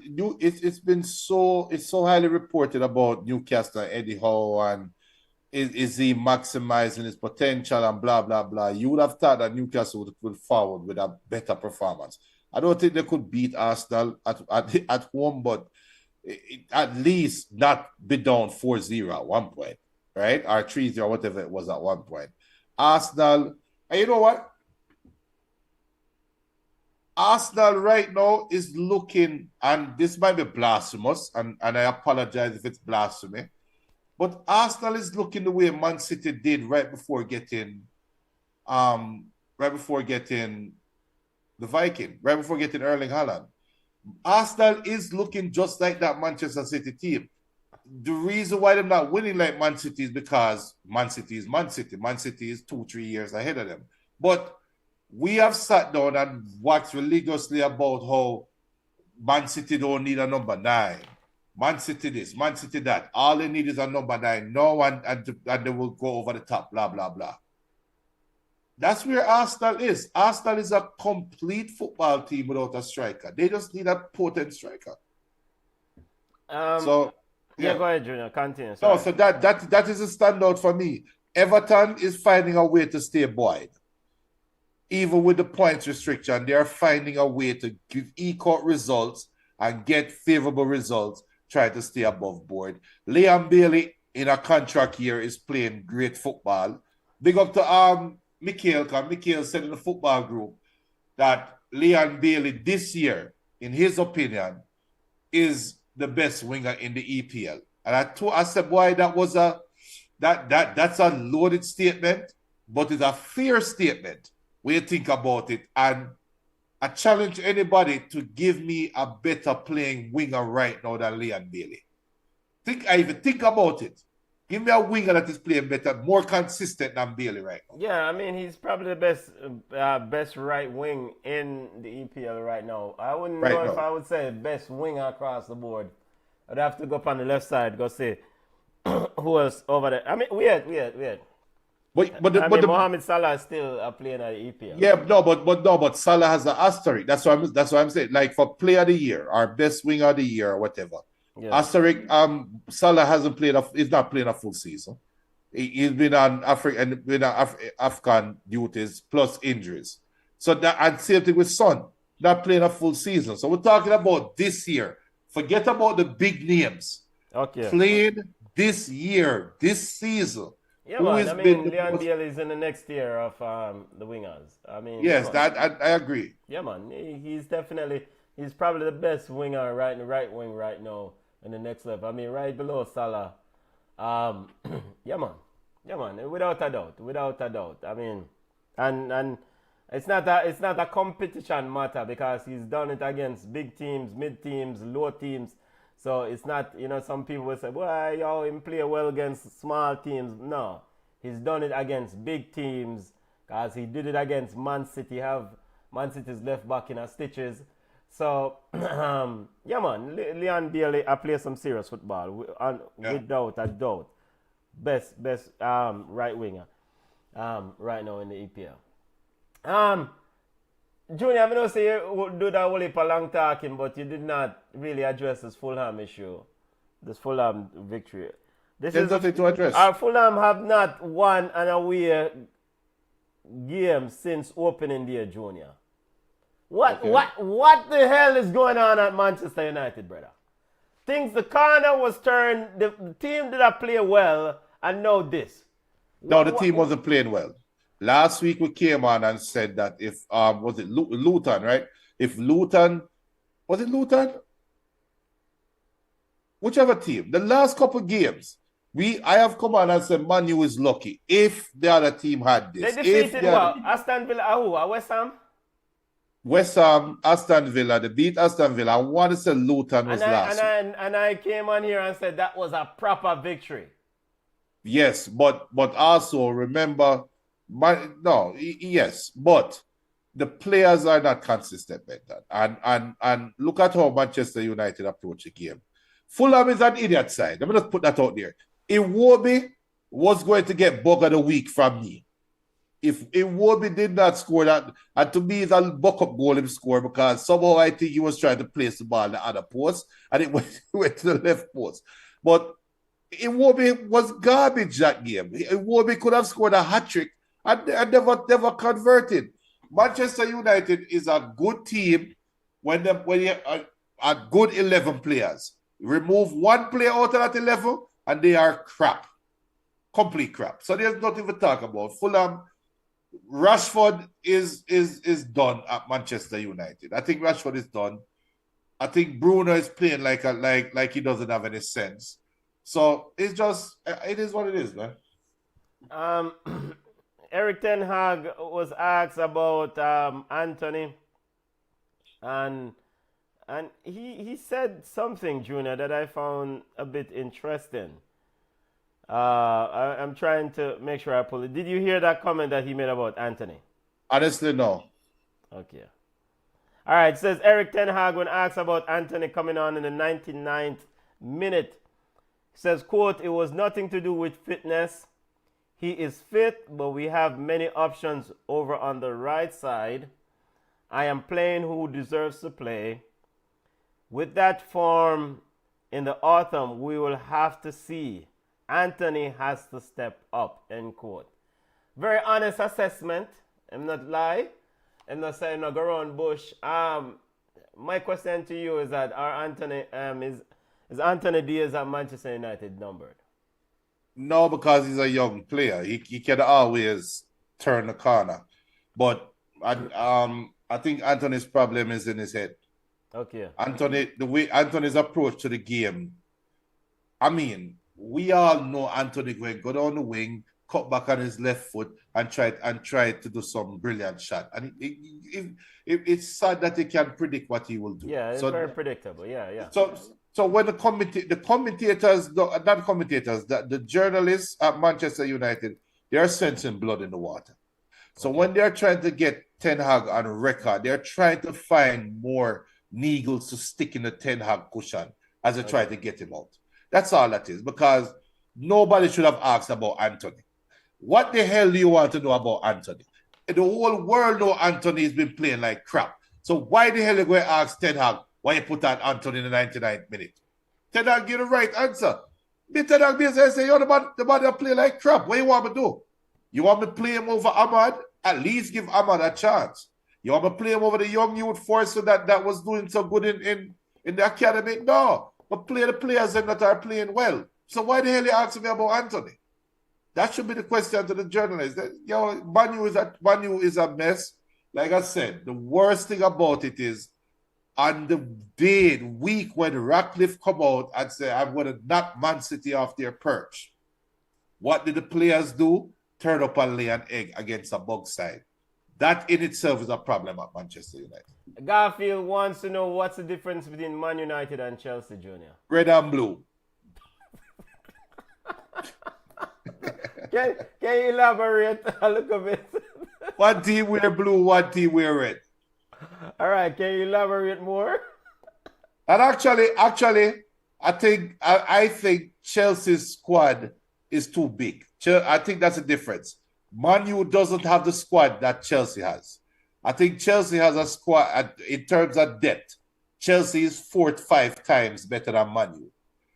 it's so highly reported about Newcastle and Eddie Howe and is he maximizing his potential and blah blah blah. You would have thought that Newcastle would forward with a better performance. I don't think they could beat Arsenal at home, but at least not be down 4-0 at one point, right? Or 3-0, whatever it was at one point. Arsenal, and you know what? Arsenal right now is looking, and this might be blasphemous, and I apologize if it's blasphemy, but Arsenal is looking the way Man City did right before getting the Viking, right before getting Erling Haaland. Arsenal is looking just like that Manchester City team. The reason why they're not winning like Man City is because Man City is Man City. Man City is 2-3 years ahead of them. But we have sat down and watched religiously about how Man City don't need a number 9. Man City this, Man City that. All they need is a number 9. No one, and they will go over the top, blah, blah, blah. That's where Arsenal is. Arsenal is a complete football team without a striker. They just need a potent striker. Go ahead, Junior. Continue. Sorry. No, so that is a standout for me. Everton is finding a way to stay buoyed. Even with the points restriction, they are finding a way to eke out results and get favorable results, try to stay above board. Liam Bailey in a contract year is playing great football. Big up to Mikhail, because Mikhail said in the football group that Leon Bailey this year, in his opinion, is the best winger in the EPL. And I said, boy, that's a loaded statement. but it's a fair statement when you think about it. And I challenge anybody to give me a better playing winger right now than Leon Bailey. Even think about it. Give me a winger that is playing better, more consistent than Bailey right now. Yeah, I mean, he's probably the best right wing in the EPL right now. I wouldn't Right know now. if I would say best winger across the board. I'd have to go up on the left side, go see who else over there. I mean, weird. Mohamed Salah is still playing at the EPL. Yeah, but Salah has an asterisk. That's what I'm saying. Like for player of the year, or best winger of the year, or whatever. Yeah. Asterisk. Salah hasn't played. He's not playing a full season. He's been on African duties plus injuries. So that, and same thing with Son, not playing a full season. So we're talking about this year. Forget about the big names. Okay. Playing this year, this season. Yeah, man. I mean, Leon Bailey is in the next tier of the wingers. I mean, yes, that I agree. Yeah, man. He's probably the best winger right wing right now in the next level. I mean, right below Salah. Yeah, man. Without a doubt. I mean, and it's not a competition matter because he's done it against big teams, mid teams, low teams. So it's not, some people will say, well, him play well against small teams. No, he's done it against big teams because he did it against Man City. Man City's left back in a stitches. So, yeah, man, Leon Bailey, I play some serious football without a doubt. Best right winger right now in the EPL. Junior, I know say you do that whole heap of long talking, but you did not really address this Fulham issue, this Fulham victory. There's nothing to address. Our Fulham have not won an away game since opening day, Junior. What the hell is going on at Manchester United, brother? The corner was turned, the team did not play well, and now this. No, the team wasn't playing well. Last week we came on and said that if was it Luton, right? If Luton, was it Luton? Whichever team. The last couple games, I have come on and said Man U is lucky if the other team had this. They defeated Aston Villa, West Ham? West Ham, Aston Villa, they beat Aston Villa. I want to say Luton was last week. And I came on here and said that was a proper victory. Yes, but also remember, yes, but the players are not consistent like that. And look at how Manchester United approach the game. Fulham is an idiot side. Let me just put that out there. Iwobi was going to get bug of the week from me. If Iwobi did not score that, and to me, it's a buck-up goal him score because somehow I think he was trying to place the ball in the other post and it went to the left post. But Iwobi was garbage that game. Iwobi could have scored a hat-trick and never converted. Manchester United is a good team when you are good 11 players. Remove one player out of that 11 and they are crap. Complete crap. So there's nothing to talk about. Fulham, Rashford is done at Manchester United. I think Rashford is done. I think Bruno is playing like he doesn't have any sense. So it is what it is, man. Eric Ten Hag was asked about Anthony, and he said something, Junior, that I found a bit interesting. I'm trying to make sure I pull it. Did you hear that comment that he made about Anthony? Honestly, no. Okay. All right. It says Eric Ten Hag, when asked about Anthony coming on in the 99th minute, says, quote, "It was nothing to do with fitness. He is fit, but we have many options over on the right side. I am playing who deserves to play. With that form in the autumn, we will have to see. Anthony has to step up," end quote. Very honest assessment. I'm not lie. I'm not saying no go around bush. My question to you is that is Anthony Diaz at Manchester United numbered? No, because he's a young player. He can always turn the corner. But I think Anthony's problem is in his head. Okay. The way Anthony's approach to the game, I mean, we all know Anthony going go down the wing, cut back on his left foot and try to do some brilliant shot. And it's sad that he can predict what he will do. Yeah, it's very predictable. Yeah. So when the commentators, not commentators, the journalists at Manchester United, they are sensing blood in the water. So when they're trying to get Ten Hag on record, they're trying to find more needles to stick in the Ten Hag cushion as they try to get him out. That's all that is, because nobody should have asked about Anthony. What the hell do you want to know about Anthony? The whole world knows Anthony's been playing like crap. So why the hell are you going to ask Ten Hag why you put on Anthony in the 99th minute? Ten Hag give the right answer. Ten Hag basically say, yo, the body play like crap. What you want me to do? You want me to play him over Ahmad? At least give Ahmad a chance. You want me to play him over the young youth force that was doing so good in the academy? No. But play the players that are playing well. So why the hell are you asking me about Anthony? That should be the question to the journalists. Manu is a mess. Like I said, the worst thing about it is on the week when Ratcliffe come out and say, I'm going to knock Man City off their perch. What did the players do? Turn up and lay an egg against a bug side. That in itself is a problem at Manchester United. Garfield wants to know what's the difference between Man United and Chelsea, Junior. Red and blue. Can you elaborate a little bit? One team wear blue, one team wear red. All right, can you elaborate more? And actually, I think Chelsea's squad is too big. I think that's the difference. Man U doesn't have the squad that Chelsea has. I think Chelsea has a squad in terms of depth. Chelsea is 4 to 5 times better than Man U,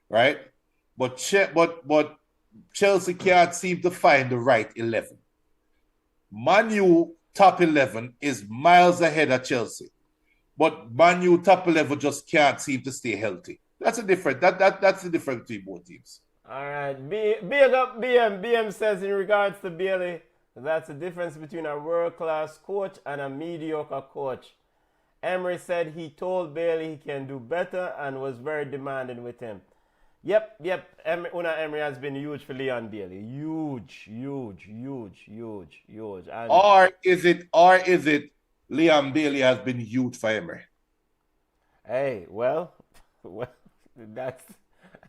right? But Chelsea can't seem to find the right 11. Man U top 11 is miles ahead of Chelsea, but Man U top 11 just can't seem to stay healthy. That's the difference. That's the difference between both teams. All right, big up BM. BM says in regards to Bailey, that's the difference between a world-class coach and a mediocre coach. Emery said he told Bailey he can do better and was very demanding with him. Yep. Unai Emery has been huge for Leon Bailey. Huge. And or is it Leon Bailey has been huge for Emery? Hey, well, that's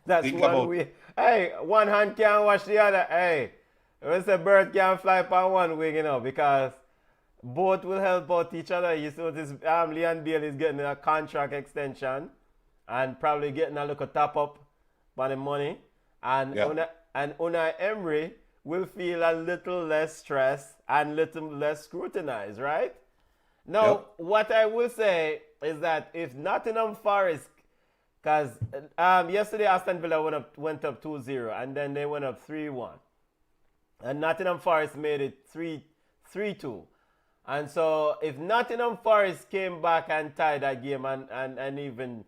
one way. Hey, one hand can't wash the other. Hey, when a bird can't fly on one wing, because both will help out each other. You see, this Leon Bailey is getting a contract extension and probably getting a little top up by the money. And Unai Emery will feel a little less stressed and a little less scrutinized, right? Now, what I will say is that if Nottingham Forest, because yesterday Aston Villa went up 2-0 and then they went up 3-1. And Nottingham Forest made it 3-2. And so if Nottingham Forest came back and tied that game and even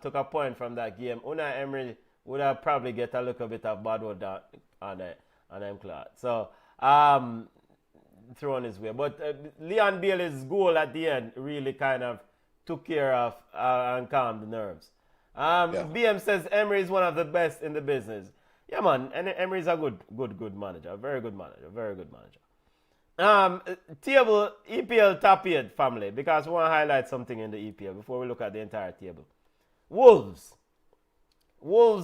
took a point from that game, Unai Emery would have probably get a little bit of bad word on them cloud. So thrown his way. But Leon Bailey's goal at the end really kind of took care of and calmed the nerves. BM says Emery is one of the best in the business. Yeah, man. Emery is a good manager. A very good manager. Table EPL top 8 family, because we want to highlight something in the EPL before we look at the entire table. Wolves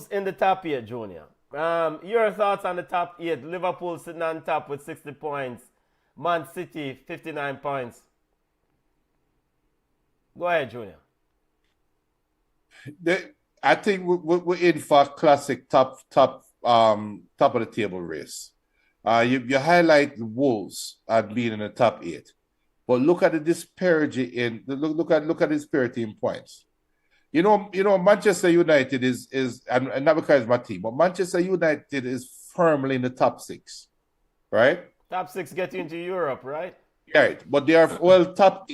in the top 8, Junior. Your thoughts on the top 8? Liverpool sitting on top with 60 points. Man City 59 points. Go ahead, Junior. I think we're in for a classic top of the table race. You highlight the Wolves as being in the top 8, but look at the disparity look at the disparity in points. You know, Manchester United is and not because it's my team, but Manchester United is firmly in the top 6, right? Top 6 get you into Europe, right? Right, but they are top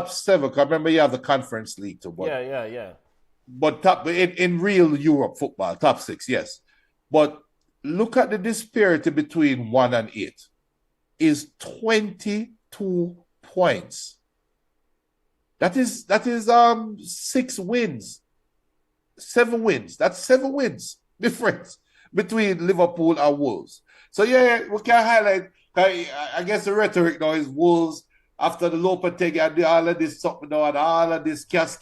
7. Because remember, you have the Conference League too. But, yeah. But top in real Europe football, top 6, yes. But look at the disparity between 1 and 8. Is 22 points. That is 6 wins, 7 wins. That's 7 wins difference between Liverpool and Wolves. So yeah, we can highlight. I guess the rhetoric now is Wolves after the Lopetegui and all of this something now and all of this cas,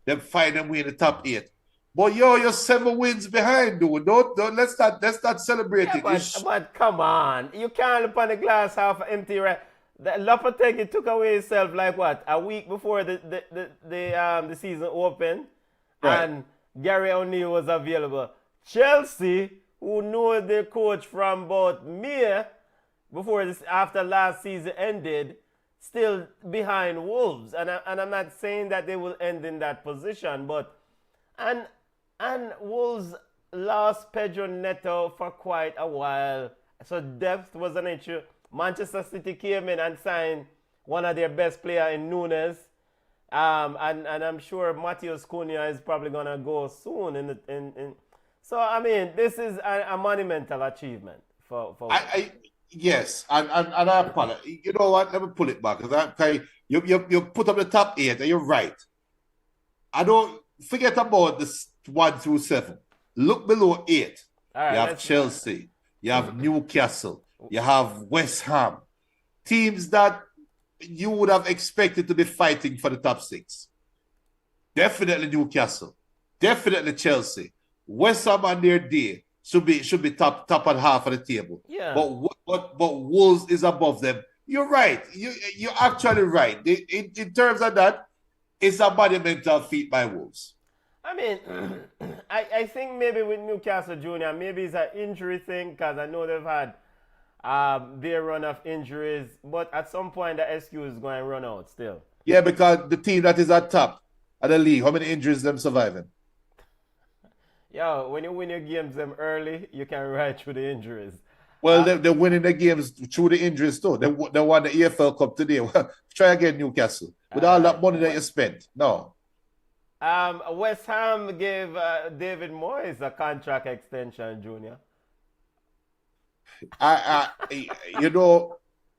them find them way in the top 8. But you're 7 wins behind, dude. Don't let's not celebrate Yeah, it. but come on. You can't look on the glass half empty, right? The Lopetegui took away himself like what? A week before the season opened. Right. And Gary O'Neill was available. Chelsea, who knew their coach from about May before this after last season ended, still behind Wolves. And I'm not saying that they will end in that position, but and Wolves lost Pedro Neto for quite a while. So depth was an issue. Manchester City came in and signed one of their best players in Nunes. And I'm sure Matheus Cunha is probably going to go soon. So, I mean, this is a monumental achievement for Yes, and I apologize. You know what? Let me pull it back. You put up the top 8, and you're right. I don't forget about this 1 through 7. Look below 8. All right, you have Chelsea, you have Newcastle, you have West Ham. Teams that you would have expected to be fighting for the top 6. Definitely Newcastle. Definitely Chelsea. West Ham on their day should be top and half of the table. Yeah. But Wolves is above them. You're right. You're actually right. In terms of that, it's a monumental feat by Wolves. I mean, I think maybe with Newcastle Junior, maybe it's an injury thing because I know they've had their run of injuries, but at some point the SQ is going to run out still. Yeah, because the team that is at top of the league, how many injuries them surviving? Yo, when you win your games them early, you can ride through the injuries. Well, they're winning the games through the injuries too. They won the EFL Cup today. Try again, Newcastle. With all that money that you spent. No. West Ham gave David Moyes a contract extension, Junior.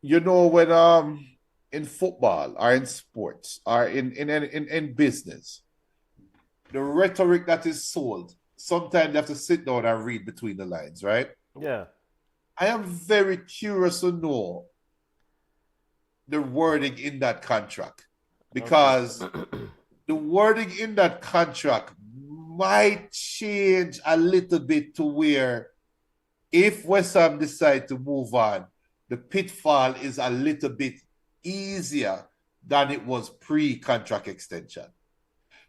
You know when in football or in sports or in business, the rhetoric that is sold, sometimes you have to sit down and read between the lines, right? Yeah. I am very curious to know the wording in that contract because the wording in that contract might change a little bit to where if West Ham decide to move on, the pitfall is a little bit easier than it was pre-contract extension.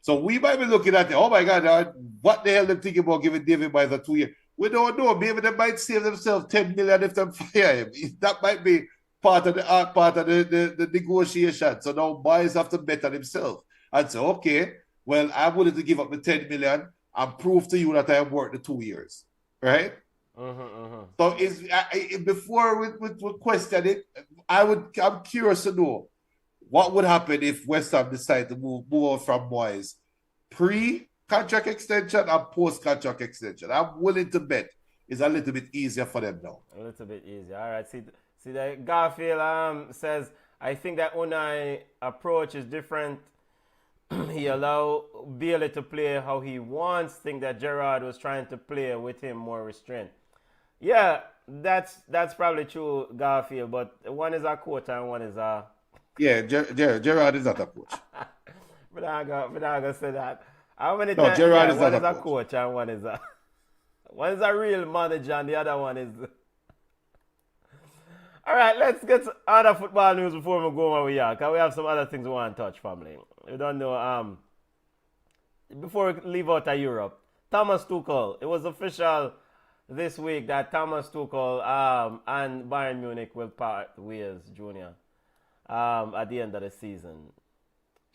So we might be looking at it, oh my God, what the hell they're thinking about giving David Moyes a 2 year? We don't know. Maybe they might save themselves 10 million if they fire him. That might be part of the negotiation. So now Moyes have to bet on himself and say, okay, well, I'm willing to give up the 10 million and prove to you that I have worked the 2 years. Right? So before we question it, I'm curious to know what would happen if West Ham decide to move on from Moyes pre-contract extension and post-contract extension. I'm willing to bet it's a little bit easier for them now. A little bit easier. All right. See that Garfield says, I think that Unai approach is different. He allowed Bailey to play how he wants. Think that Gerrard was trying to play with him more restrained. Yeah, that's probably true, Garfield. But one is a coach and one is a... Yeah, Gerrard is not a coach. But I'm gonna say that. How many times? No, Gerrard is not a coach and one is a real manager and the other one is... All right, let's get to other football news before we go where we are, because we have some other things we want to touch, family. We don't know. Before we leave out of Europe, Thomas Tuchel. It was official this week that Thomas Tuchel and Bayern Munich will part ways, Junior, at the end of the season.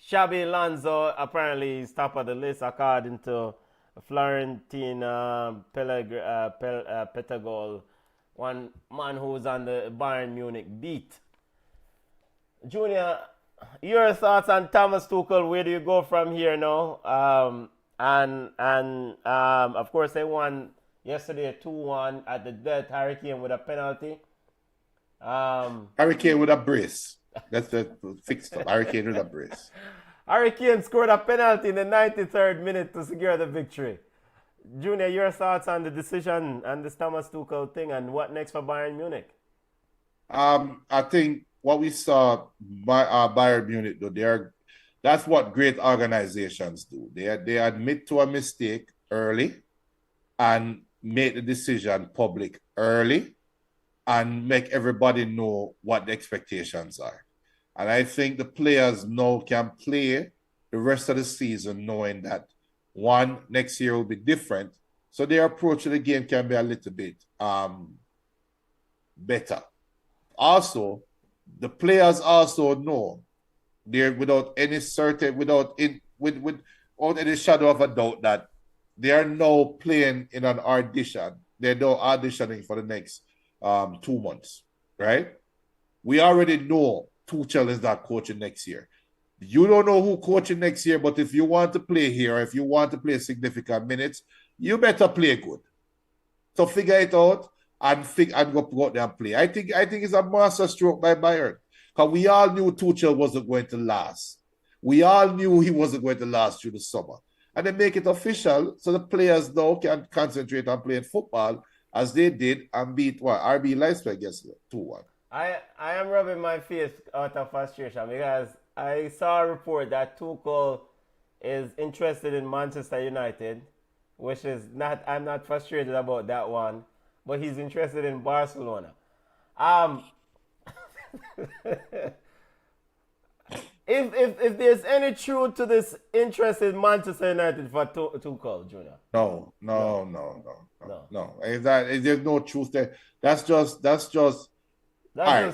Xabi Alonso apparently is top of the list according to Florentin Petagol, one man who's on the Bayern Munich beat. Junior, your thoughts on Thomas Tuchel? Where do you go from here now? Of course they won yesterday 2-1 at the death. Harry Kane with a penalty. Harry Kane with a brace. That's the fixed up. Harry Kane with a brace. Harry Kane scored a penalty in the 93rd minute to secure the victory. Junior, your thoughts on the decision and this Thomas Tuchel thing and what next for Bayern Munich? I think what we saw by Bayern Munich, though, that's what great organizations do. They admit to a mistake early and make the decision public early and make everybody know what the expectations are. And I think the players now can play the rest of the season knowing that one, next year will be different. So their approach to the game can be a little bit better. Also, the players also know they're without any certain, without any shadow of a doubt that they are now playing in an audition. They're now auditioning for the next 2 months, right? We already know Tuchel is not coaching next year. You don't know who coaching next year, but if you want to play here, if you want to play significant minutes, you better play good. So figure it out and go out there and play. I think it's a master stroke by Bayern. Because we all knew Tuchel wasn't going to last. We all knew he wasn't going to last through the summer. And they make it official so the players now can concentrate on playing football as they did and beat RB Leipzig yesterday, 2-1. I am rubbing my face out of frustration because I saw a report that Tuchel is interested in Manchester United, which is not, I'm not frustrated about that one, but he's interested in Barcelona. If there's any truth to this interest in Manchester United for Tuchel, Junior. No. There's no truth there. That's just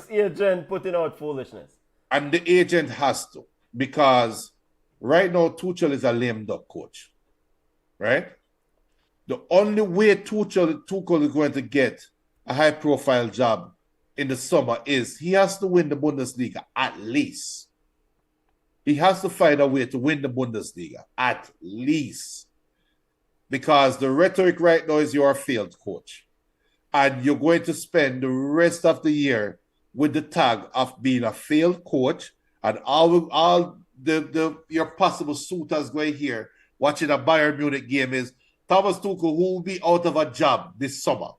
agent putting out foolishness. And the agent has to, because right now Tuchel is a lame duck coach, right? The only way Tuchel is going to get a high-profile job in the summer is he has to win the Bundesliga at least. He has to find a way to win the Bundesliga at least. Because the rhetoric right now is you're a failed coach. And you're going to spend the rest of the year with the tag of being a failed coach, and all your possible suitors going here watching a Bayern Munich game is Thomas Tuchel, who will be out of a job this summer.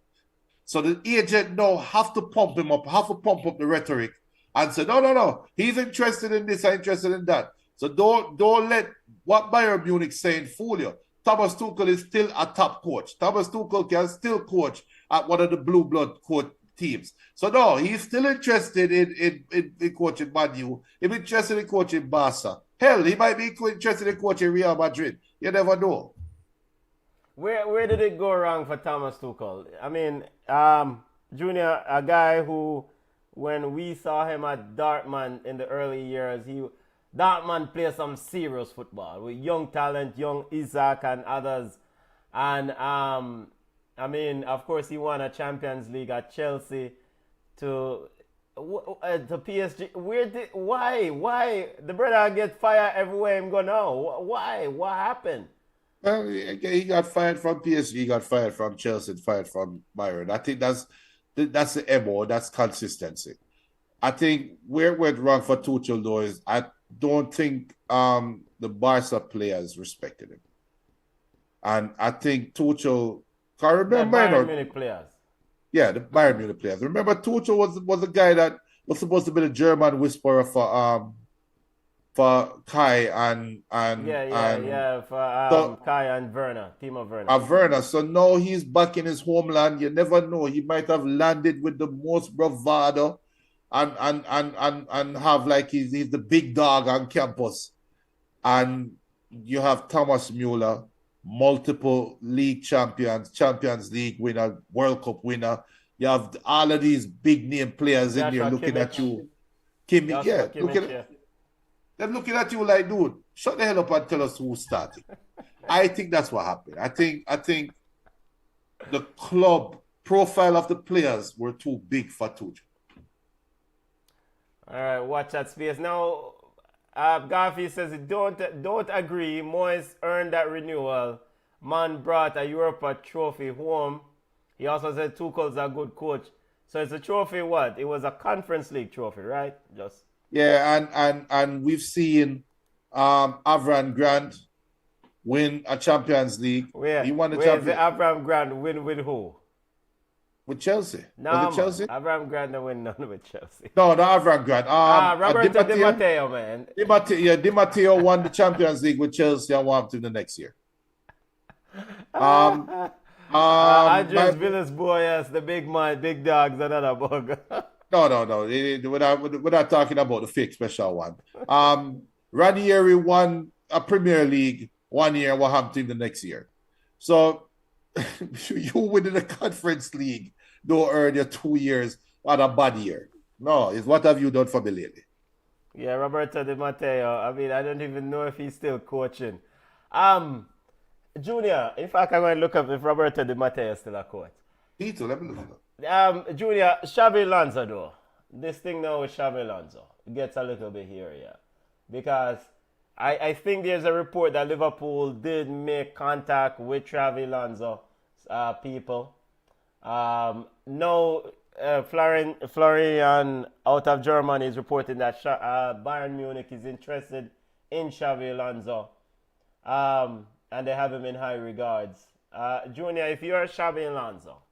So the agent now have to pump him up, have to pump up the rhetoric and say, no, he's interested in this, I'm interested in that. So don't let what Bayern Munich saying fool you. Thomas Tuchel is still a top coach. Thomas Tuchel can still coach at one of the blue blood coach teams. So no, he's still interested in coaching Man U. He's interested in coaching Barca. Hell, he might be interested in coaching Real Madrid. You never know. Where did it go wrong for Thomas Tuchel? I mean, Junior, a guy who, when we saw him at Dortmund in the early years, Dortmund played some serious football with young talent, young Isaac and others. And I mean, of course, he won a Champions League at Chelsea to PSG. Why the brother get fired everywhere him go now? Why? What happened? Well, he got fired from PSG, he got fired from Chelsea, fired from Bayern. I think that's the MO, that's consistency. I think where it went wrong for Tuchel though is I don't think the Barca players respected him. And I think Tuchel, I remember the Bayern Munich players. Yeah, the Bayern Munich players. Remember, Tuchel was the guy that was supposed to be the German whisperer for Kai and for Kai and Werner, Timo Werner. Werner. So now he's back in his homeland. You never know. He might have landed with the most bravado and have like he's the big dog on campus. And you have Thomas Müller, multiple league champions, Champions League winner, World Cup winner. You have all of these big name players in there looking at you. They're looking at you like, dude, shut the hell up and tell us who started. I think that's what happened. I think the club profile of the players were too big for Tuchel. All right, watch that space. Now, Garfield says, don't agree. Moyes earned that renewal. Man brought a Europa trophy home. He also said Tuchel's a good coach. So it's a trophy what? It was a Conference League trophy, right? Yeah, and we've seen Avram Grant win a Champions League. He won the Where is the Champions Abraham Grant win with who? with Chelsea. No, Was it man. Chelsea? Abraham Grant don't win none with Chelsea. No, not Avram Grant. Roberto Di Matteo, man. Di Matteo won the Champions League with Chelsea and won to the next year. Andres Villas-Boas, the big man, big dogs, another bug. No. We're not talking about the fake special one. Ranieri won a Premier League 1 year and Wolverhampton the next year. So you winning the Conference League don't earn your 2 years on a bad year. No, it's what have you done for me lately? Yeah, Roberto Di Matteo. I mean, I don't even know if he's still coaching. Junior, in fact, I'm going to look up if Roberto Di Matteo is still a coach. Tito, let me look it up. Junior, Xabi Alonso though. This thing now with Xabi Alonso gets a little bit hairy, yeah. Because I think there's a report that Liverpool did make contact with Xabi Alonso people. Florian out of Germany is reporting that Bayern Munich is interested in Xabi Alonso. And they have him in high regards. Junior, if you're Xabi Alonso,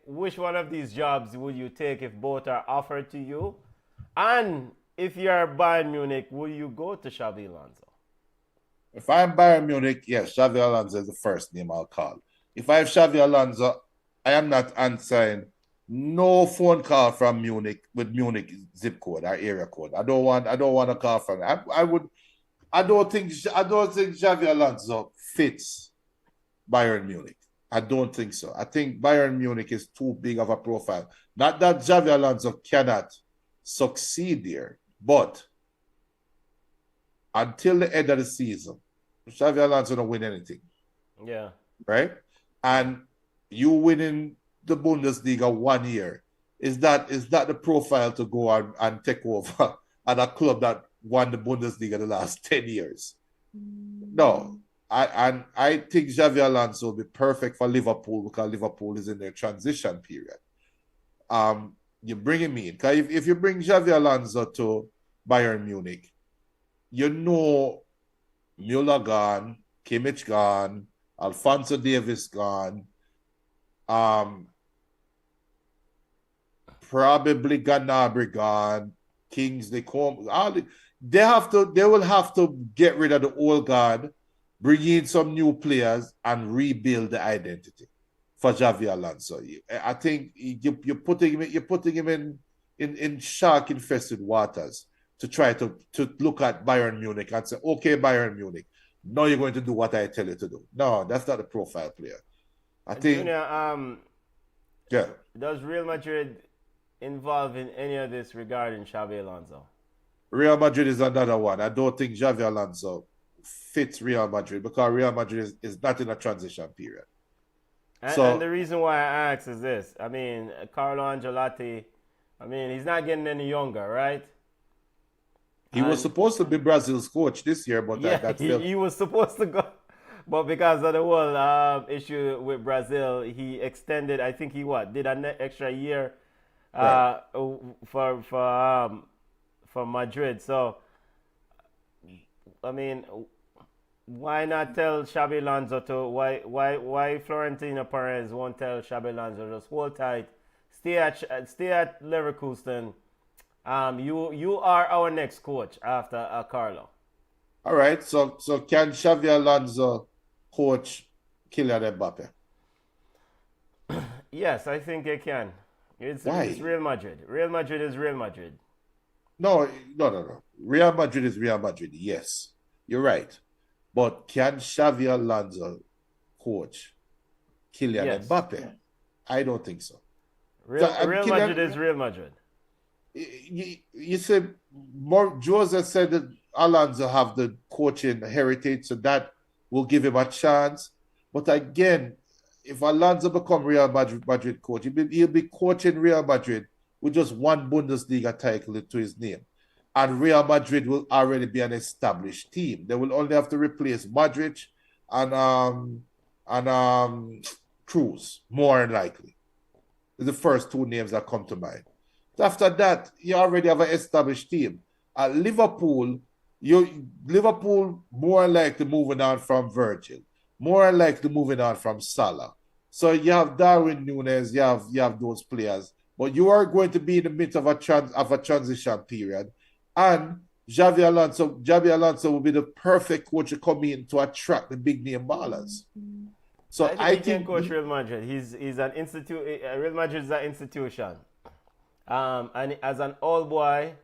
which one of these jobs would you take if both are offered to you? And if you're Bayern Munich, will you go to Xabi Alonso? If I'm Bayern Munich, yes, Xavi Alonso is the first name I'll call. If I have Xavi Alonso, I am not answering no phone call from Munich with Munich zip code or area code. I don't want a call from. I don't think Xavi Alonso fits Bayern Munich. I don't think so. I think Bayern Munich is too big of a profile. Not that Xavi Alonso cannot succeed there, but until the end of the season, Xavi Alonso don't win anything. Yeah. Right? And you winning the Bundesliga 1 year, is that the profile to go and take over at a club that won the Bundesliga the last 10 years? No. I think Xavi Alonso will be perfect for Liverpool because Liverpool is in their transition period. You bring him in. Because if you bring Xavi Alonso to Bayern Munich, you know Muller gone, Kimmich gone, Alphonso Davies gone, probably Gnabry gone, Kingsley Coman. They will have to get rid of the old guard, bring in some new players, and rebuild the identity for Xavi Alonso. I think you're putting him in shark-infested waters to try to look at Bayern Munich and say, okay, Bayern Munich, now you're going to do what I tell you to do. No, that's not a profile player. I think. Junior, yeah. Does Real Madrid involve in any of this regarding Xabi Alonso? Real Madrid is another one. I don't think Xavi Alonso fits Real Madrid because Real Madrid is not in a transition period. And the reason why I ask is this. I mean, Carlo Ancelotti, he's not getting any younger, right? He was supposed to be Brazil's coach this year, but he was supposed to go. But because of the whole issue with Brazil, he extended, I think did an extra year for Madrid. So, why not tell Xabi Alonso why Florentino Perez won't tell Xabi Alonso just hold tight, stay at Leverkusen. You are our next coach after Carlo. All right. So can Xabi Alonso coach Kylian Mbappe? Yes, I think they can. Why? It's Real Madrid. Real Madrid is Real Madrid. No. Real Madrid is Real Madrid. Yes, you're right. But can Xabi Alonso coach Kylian Mbappe? I don't think so. Real Madrid is Real Madrid. You said Jose said that Alonso have the coaching heritage, so that will give him a chance. But again, if Alonso become Real Madrid coach, he'll be coaching Real Madrid with just one Bundesliga title to his name. And Real Madrid will already be an established team. They will only have to replace Modric and Cruz, more than likely. The first two names that come to mind. After that, you already have an established team. Liverpool Liverpool more likely moving on from Virgil, more likely moving on from Salah. So you have Darwin Nunes, you have those players, but you are going to be in the midst of a transition period, and Xavi Alonso will be the perfect coach to come in to attract the big name ballers. So I think I he can think coach Real Madrid. He's an institute. Real Madrid is an institution. And as an old boy,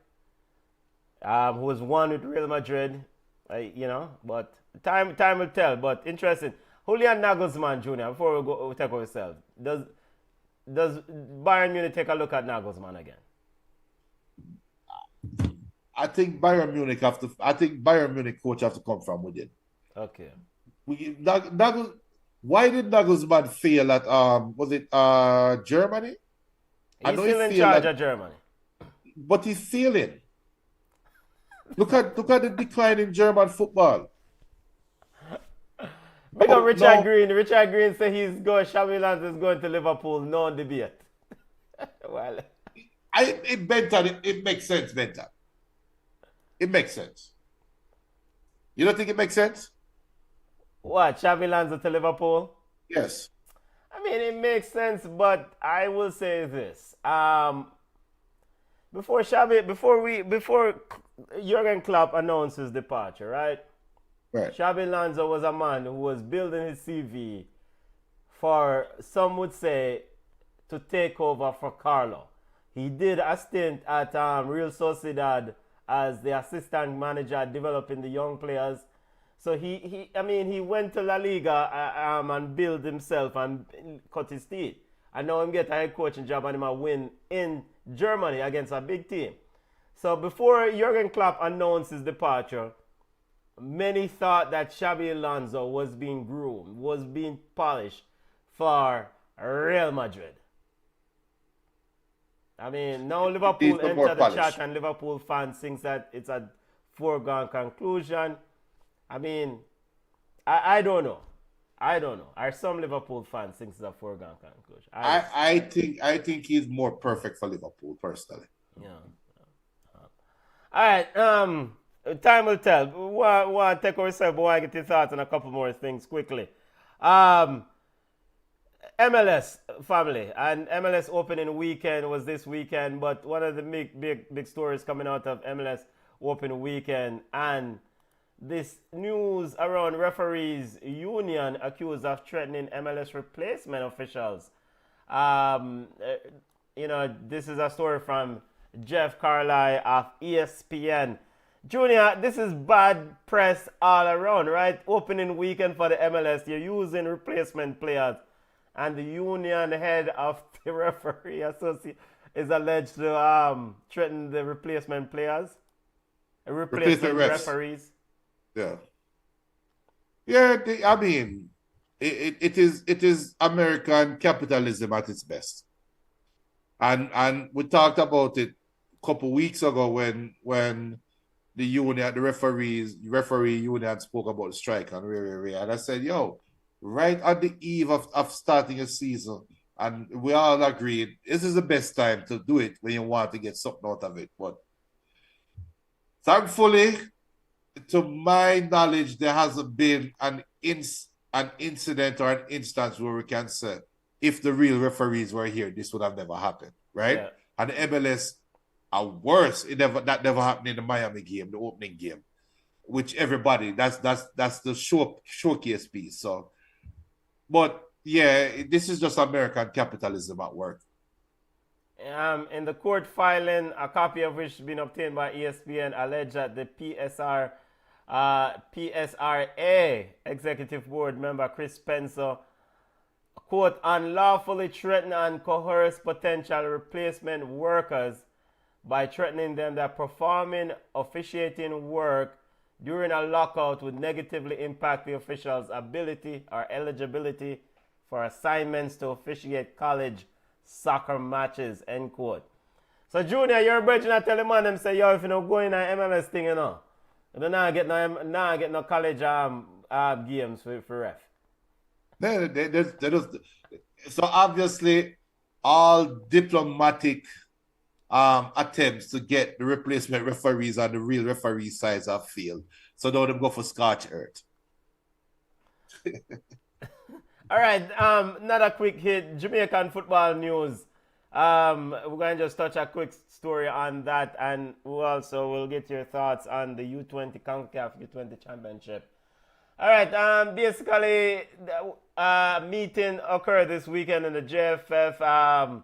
who was one with Real Madrid, but time will tell. But interesting, Julian Nagelsmann Jr. Before we take ourselves, does Bayern Munich take a look at Nagelsmann again? I think Bayern Munich coach have to come from within. Okay. Why did Nagelsmann fail at was it Germany? I He's know still he in failed charge of Germany. but he's failing. Look at the decline in German football. Big up Richard No. Green. Richard Green said Xabi Alonso is going to Liverpool. No debate. Well, It makes sense, Benta. It makes sense. You don't think it makes sense? what, Xabi Alonso to Liverpool? Yes. I mean, it makes sense, but I will say this: before Jürgen Klopp announced his departure, right? Right. Xabi Alonso was a man who was building his CV for, some would say, to take over for Carlo. He did a stint at Real Sociedad as the assistant manager developing the young players. So he went to La Liga and built himself and cut his teeth. And now him get a head coaching job and him a win in Germany against a big team. So before Jurgen Klopp announced his departure, many thought that Xabi Alonso was being groomed, was being polished for Real Madrid. I mean, now Liverpool enter the chat and Liverpool fans think that it's a foregone conclusion. I mean, I don't know. Are some Liverpool fans think it's a foregone conclusion? I think he's more perfect for Liverpool personally. Yeah. All right. Time will tell. We'll take ourselves, but I get your thoughts on a couple more things quickly. MLS family, and MLS opening weekend was this weekend, but one of the big stories coming out of MLS opening weekend, and this news around referees union accused of threatening MLS replacement officials. This is a story from Jeff Carlisle of ESPN. Junior, this is bad press all around, right? Opening weekend for the MLS, you're using replacement players, and the union head of the referee association is alleged to threaten the replacement players, replacement referees. Yeah. I mean, it is American capitalism at its best, and we talked about it a couple weeks ago when the union, the referee union spoke about the strike and I said, yo, right at the eve of starting a season, and we all agreed this is the best time to do it when you want to get something out of it. But thankfully, to my knowledge, there hasn't been an incident or an instance where we can say, if the real referees were here, this would have never happened, right? Yeah. And the MLS are worse. That never happened in the Miami game, the opening game, which everybody, that's the showcase piece. So, but yeah, this is just American capitalism at work. In the court filing, a copy of which has been obtained by ESPN, alleged that the PSRA executive board member Chris Spencer, quote, unlawfully threatened and coerced potential replacement workers by threatening them that performing officiating work during a lockout would negatively impact the official's ability or eligibility for assignments to officiate college soccer matches, end quote. So, Junior, you're bridging to tell the man them say, yo, if you don't go in an MLS thing, you don't get no college games for ref. So obviously, all diplomatic attempts to get the replacement referees on the real referee sides of field. So now them go for Scotch Earth. All right, another quick hit, Jamaican football news. We're going to just touch a quick story on that, and we also will get your thoughts on the U20 CONCACAF U20 Championship. All right, basically, the meeting occurred this weekend in the JFF.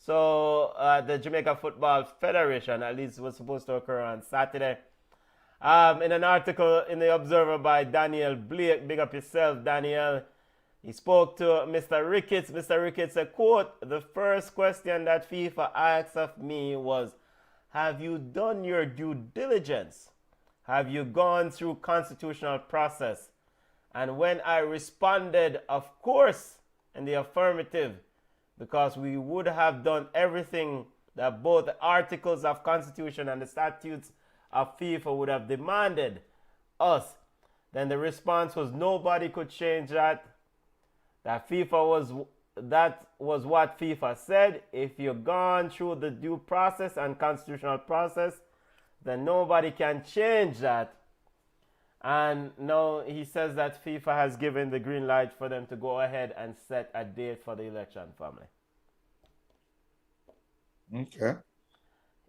The Jamaica Football Federation, at least, was supposed to occur on Saturday. In an article in the Observer by Daniel Blake, big up yourself, Daniel. He spoke to Mr. Ricketts. Mr. Ricketts said, quote, "The first question that FIFA asked of me was, have you done your due diligence? Have you gone through constitutional process?" And when I responded, of course, in the affirmative, because we would have done everything that both the articles of Constitution and the statutes of FIFA would have demanded us, then the response was nobody could change that. That was what FIFA said. If you've gone through the due process and constitutional process, then nobody can change that. And now he says that FIFA has given the green light for them to go ahead and set a date for the election, family. Okay.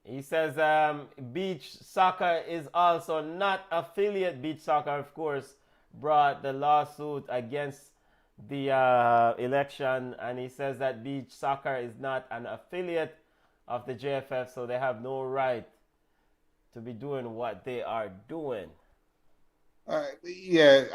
He says beach soccer is also not affiliate. Beach soccer, of course, brought the lawsuit against the election, and he says that beach soccer is not an affiliate of the JFF, so they have no right to be doing what they are doing. Yeah.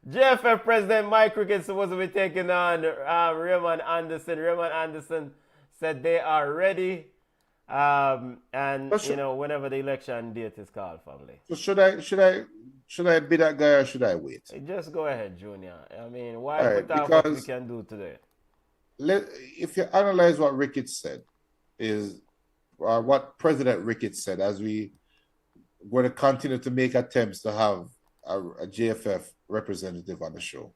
JFF President Mike Cricket is supposed to be taking on Raymond Anderson. Raymond Anderson said they are ready. Whenever the election date is called, family. So should I be that guy or should I wait? Just go ahead, Junior. I mean, why Right, put out what we can do today? If you analyze what Ricketts said, is what President Ricketts said, as we going to continue to make attempts to have a JFF representative on the show.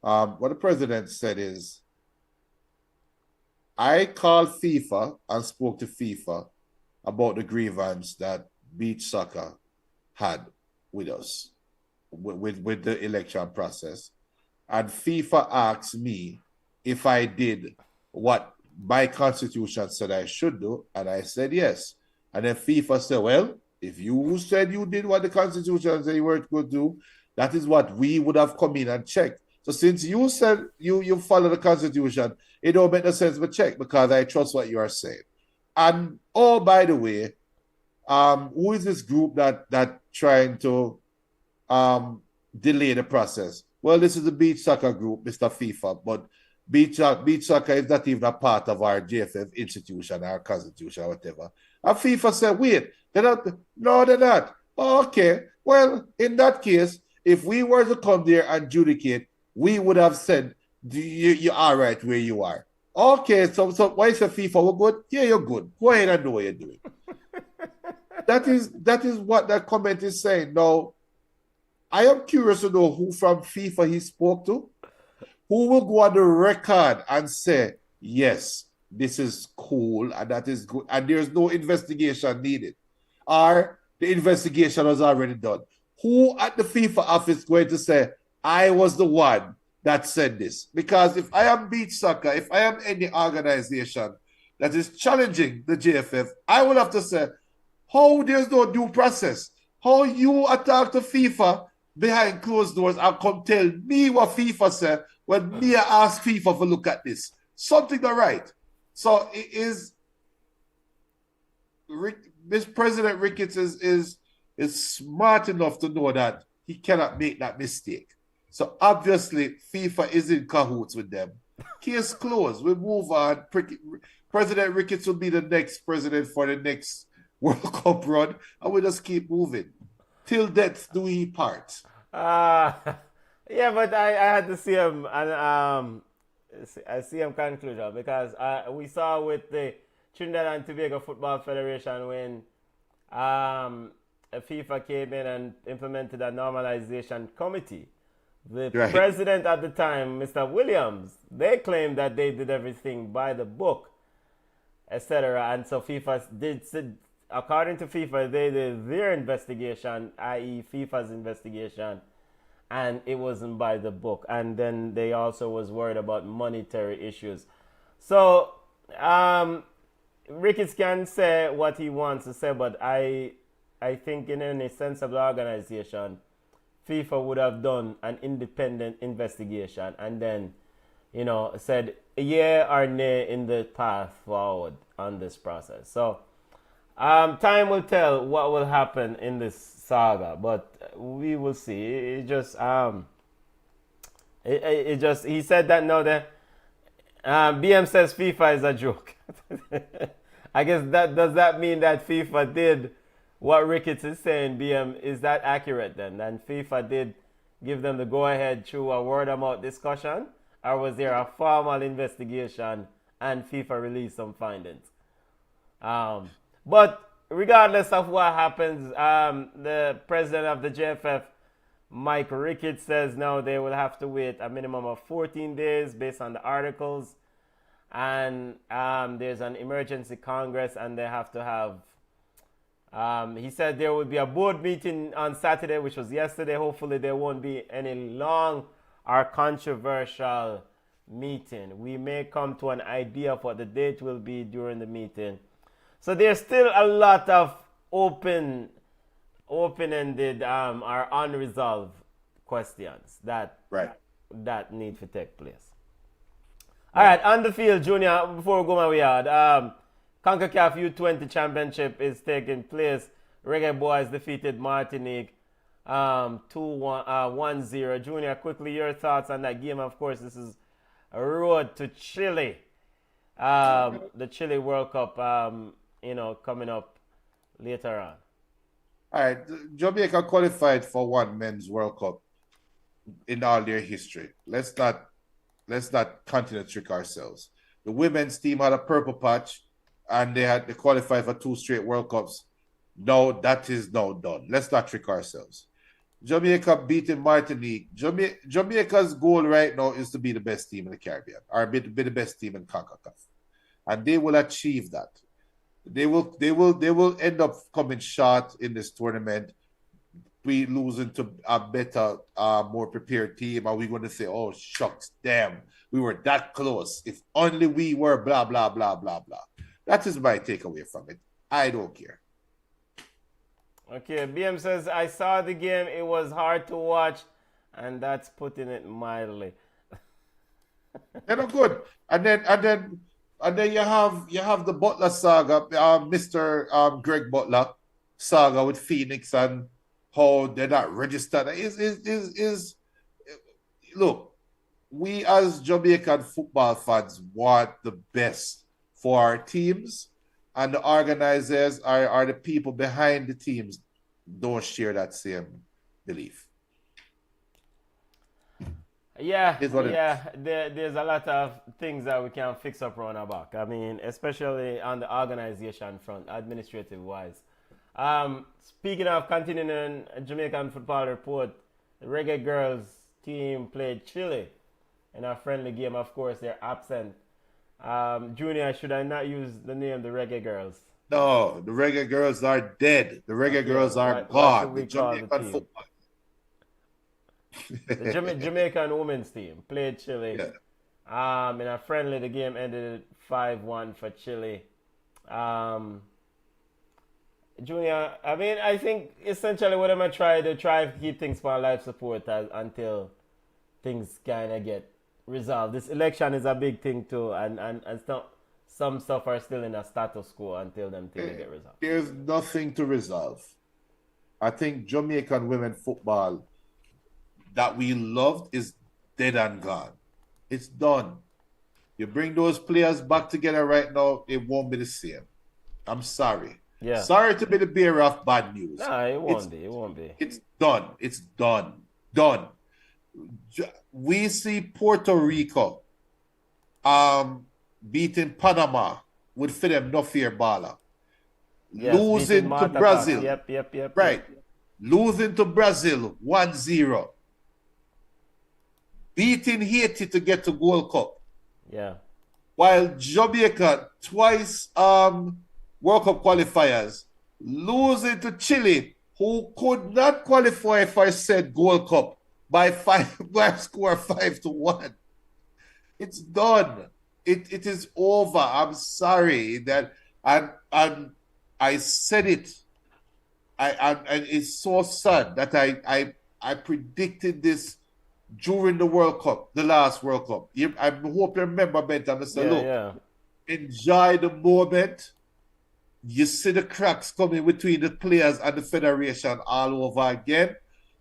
What the president said is, I called FIFA and spoke to FIFA about the grievance that beach soccer had with us, with the election process. And FIFA asked me if I did what my constitution said I should do, and I said yes. And then FIFA said, well, if you said you did what the constitution said you weren't going to do, that is what we would have come in and checked. So since you said you follow the constitution, it don't make no sense but check because I trust what you are saying. And oh, by the way, who is this group that trying to delay the process? Well, this is the beach soccer group, Mr. FIFA, but beach soccer is not even a part of our JFF institution, our constitution, or whatever. And FIFA said, wait, they're not. No, they're not. Okay, well, in that case, if we were to come there and adjudicate, we would have said, you're all right where you are. Okay, so why is the FIFA, we're good? Yeah, you're good. Go ahead and do what you're doing. That is what that comment is saying. Now, I am curious to know who from FIFA he spoke to, who will go on the record and say, yes, this is cool and that is good, and there's no investigation needed. Or the investigation was already done. Who at the FIFA office going to say, I was the one that said this? Because if I am beach soccer, if I am any organization that is challenging the JFF, I will have to say, how there's no due process? How you attack the FIFA behind closed doors and come tell me what FIFA said when me ask FIFA to look at this? Something not right. So it is Miss President Ricketts is smart enough to know that he cannot make that mistake. So obviously FIFA is in cahoots with them. Case closed. We move on. President Ricketts will be the next president for the next World Cup run, and we just keep moving. Till death do we part. Yeah, but I had to see him and I see him conclusion because we saw with the Trinidad and Tobago Football Federation when FIFA came in and implemented a normalization committee The Right. president at the time, Mr. Williams, they claimed that they did everything by the book, etc. And so FIFA did, according to FIFA, they did their investigation, i.e., FIFA's investigation, and it wasn't by the book. And then they also was worried about monetary issues. So Ricketts can say what he wants to say, but I think in any sensible organization, FIFA would have done an independent investigation and then, said yeah or nay in the path forward on this process. So time will tell what will happen in this saga, but we will see. He said that now that BM says FIFA is a joke. I guess does that mean that FIFA did what Ricketts is saying? BM, is that accurate then? And FIFA did give them the go-ahead through a word-of-mouth discussion, or was there a formal investigation and FIFA released some findings? But regardless of what happens, the president of the JFF, Mike Ricketts, says now they will have to wait a minimum of 14 days based on the articles. And there's an emergency Congress and they have to have he said there will be a board meeting on Saturday, which was yesterday. Hopefully there won't be any long or controversial meeting. We may come to an idea of what the date will be during the meeting. So there's still a lot of open-ended or unresolved questions that need to take place. All right, on the field, Junior, before we go my way out, CONCACAF U20 Championship is taking place. Reggae Boys defeated Martinique 1-0. Junior, quickly your thoughts on that game. Of course, this is a road to Chile. The Chile World Cup, coming up later on. All right, Jamaica qualified for one men's World Cup in all their history. Let's not continue to trick ourselves. The women's team had a purple patch, and they qualified for 2 straight World Cups. No, that is now done. Let's not trick ourselves. Jamaica beating Martinique. Jamaica's goal right now is to be the best team in the Caribbean, or be the best team in CONCACAF, and they will achieve that. They will end up coming short in this tournament. We losing to a better, more prepared team. Are we going to say, oh, shucks, damn, we were that close. If only we were blah, blah, blah, blah, blah. That is my takeaway from it. I don't care. Okay, BM says, I saw the game. It was hard to watch, and that's putting it mildly. They're not good. And then you have the Butler saga, Mr. Greg Butler saga with Phoenix and how they're not registered. Look, we as Jamaican football fans want the best for our teams, and the organizers are the people behind the teams don't share that same belief. There's a lot of things that we can fix up around our back. I mean, especially on the organization front, administrative wise. Speaking of continuing Jamaican football report, the Reggae Girls team played Chile in a friendly game. Of course, they're absent. Junior, should I not use the name the Reggae Girls? No, the Reggae Girls are dead. The Reggae Girls are gone. The Jamaican football. The Jamaican women's team played Chile. Yeah. In a friendly, the game ended 5-1 for Chile. Junior, I mean, I think essentially what I'm going to try to keep things for life support until things kind of get resolved. This election is a big thing too, and some stuff are still in a status quo until them things get resolved. There's nothing to resolve. I think Jamaican women football that we loved is dead and gone. It's done. You bring those players back together right now, it won't be the same. I'm sorry. Yeah. Sorry to be the bearer of bad news. No, it won't be. It won't be. It's done. It's done. Done. We see Puerto Rico beating Panama with for them no fear baller. Yes, losing to Brazil. Yep. Right. Losing to Brazil 1-0. beating Haiti to get to Gold Cup. Yeah. While Jamaica, twice World Cup qualifiers, losing to Chile, who could not qualify for said Gold Cup by score 5-1. It's done. It is over. I'm sorry that and I said it. And it's so sad that I predicted this during the World Cup, the last World Cup. I hope you remember, Benton. I said, look, enjoy the moment. You see the cracks coming between the players and the federation all over again.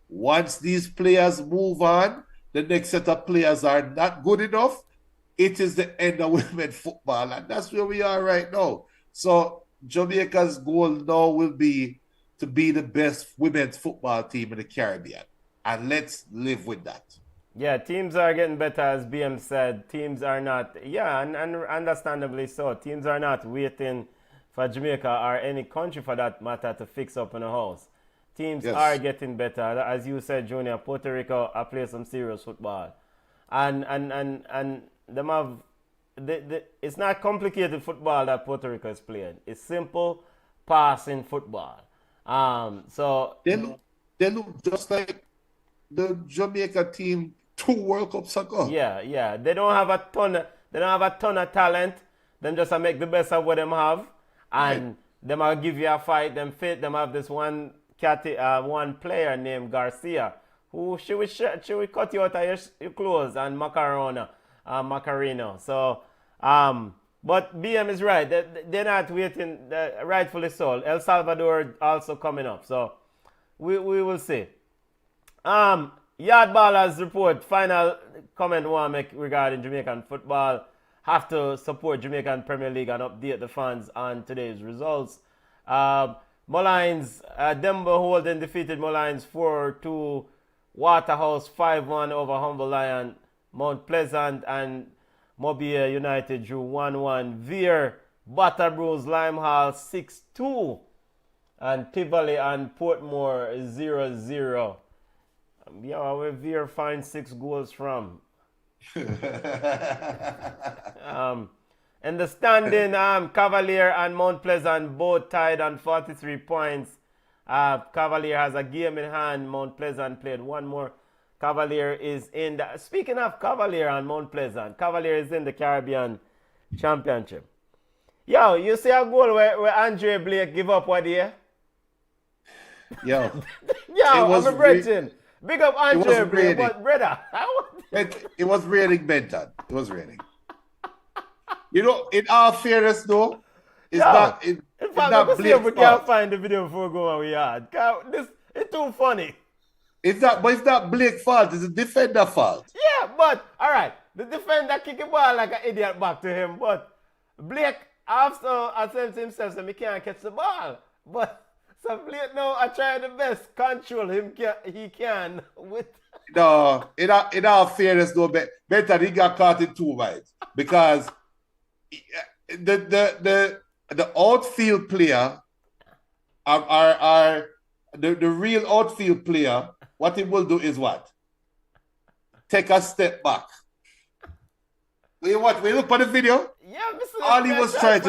Once these players move on, the next set of players are not good enough. It is the end of women's football, and that's where we are right now. So Jamaica's goal now will be to be the best women's football team in the Caribbean, and let's live with that. Yeah, teams are getting better, as BM said. Teams are not, and understandably so. Teams are not waiting for Jamaica or any country for that matter to fix up in a house. Teams are getting better. As you said, Junior, Puerto Rico are playing some serious football. And them have, it's not complicated football that Puerto Rico is playing. It's simple passing football. So they look just like the Jamaica team 2 World Cups ago. Yeah. They don't have a ton of talent. Them just make the best of what them have. And them will give you a fight. Them have this one player named Garcia who she will cut you out of your clothes and Macarena. So but BM is right. They're not waiting, rightfully so. El Salvador also coming up. So we will see. Yardballers report, final comment want to make regarding Jamaican football. Have to support Jamaican Premier League and update the fans on today's results. Mullines, Denver Holden defeated Mullines 4-2. Waterhouse 5-1 over Humble Lion. Mount Pleasant and Mobile United drew 1-1. Veer, Butterbruce, Limehall 6-2. And Tivoli and Portmore 0-0. Where Veer finds 6 goals from. In the standing, Cavalier and Mount Pleasant both tied on 43 points. Cavalier has a game in hand. Mount Pleasant played one more. Cavalier is in the... Speaking of Cavalier and Mount Pleasant, Cavalier is in the Caribbean Championship. Yo, you see a goal where Andre Blake give up what year? Yo, I'm a Breton. Big up Andre Blake, but brother, it was raining, Benton. It was raining. You know, in all fairness, though, it's not. In fact, let's see if we can find the video before we go on we yard. It's too funny. It's not Blake's fault. It's the defender fault. Yeah, but all right, the defender kick the ball like an idiot back to him. But Blake also attempts himself, so he can't catch the ball. But so Blake now I try the best control he can with. No, in all fairness, though, better he got caught in 2 minds because the outfield player are the real outfield player. What he will do is what? Take a step back. We look for the video. Yeah, all he was trying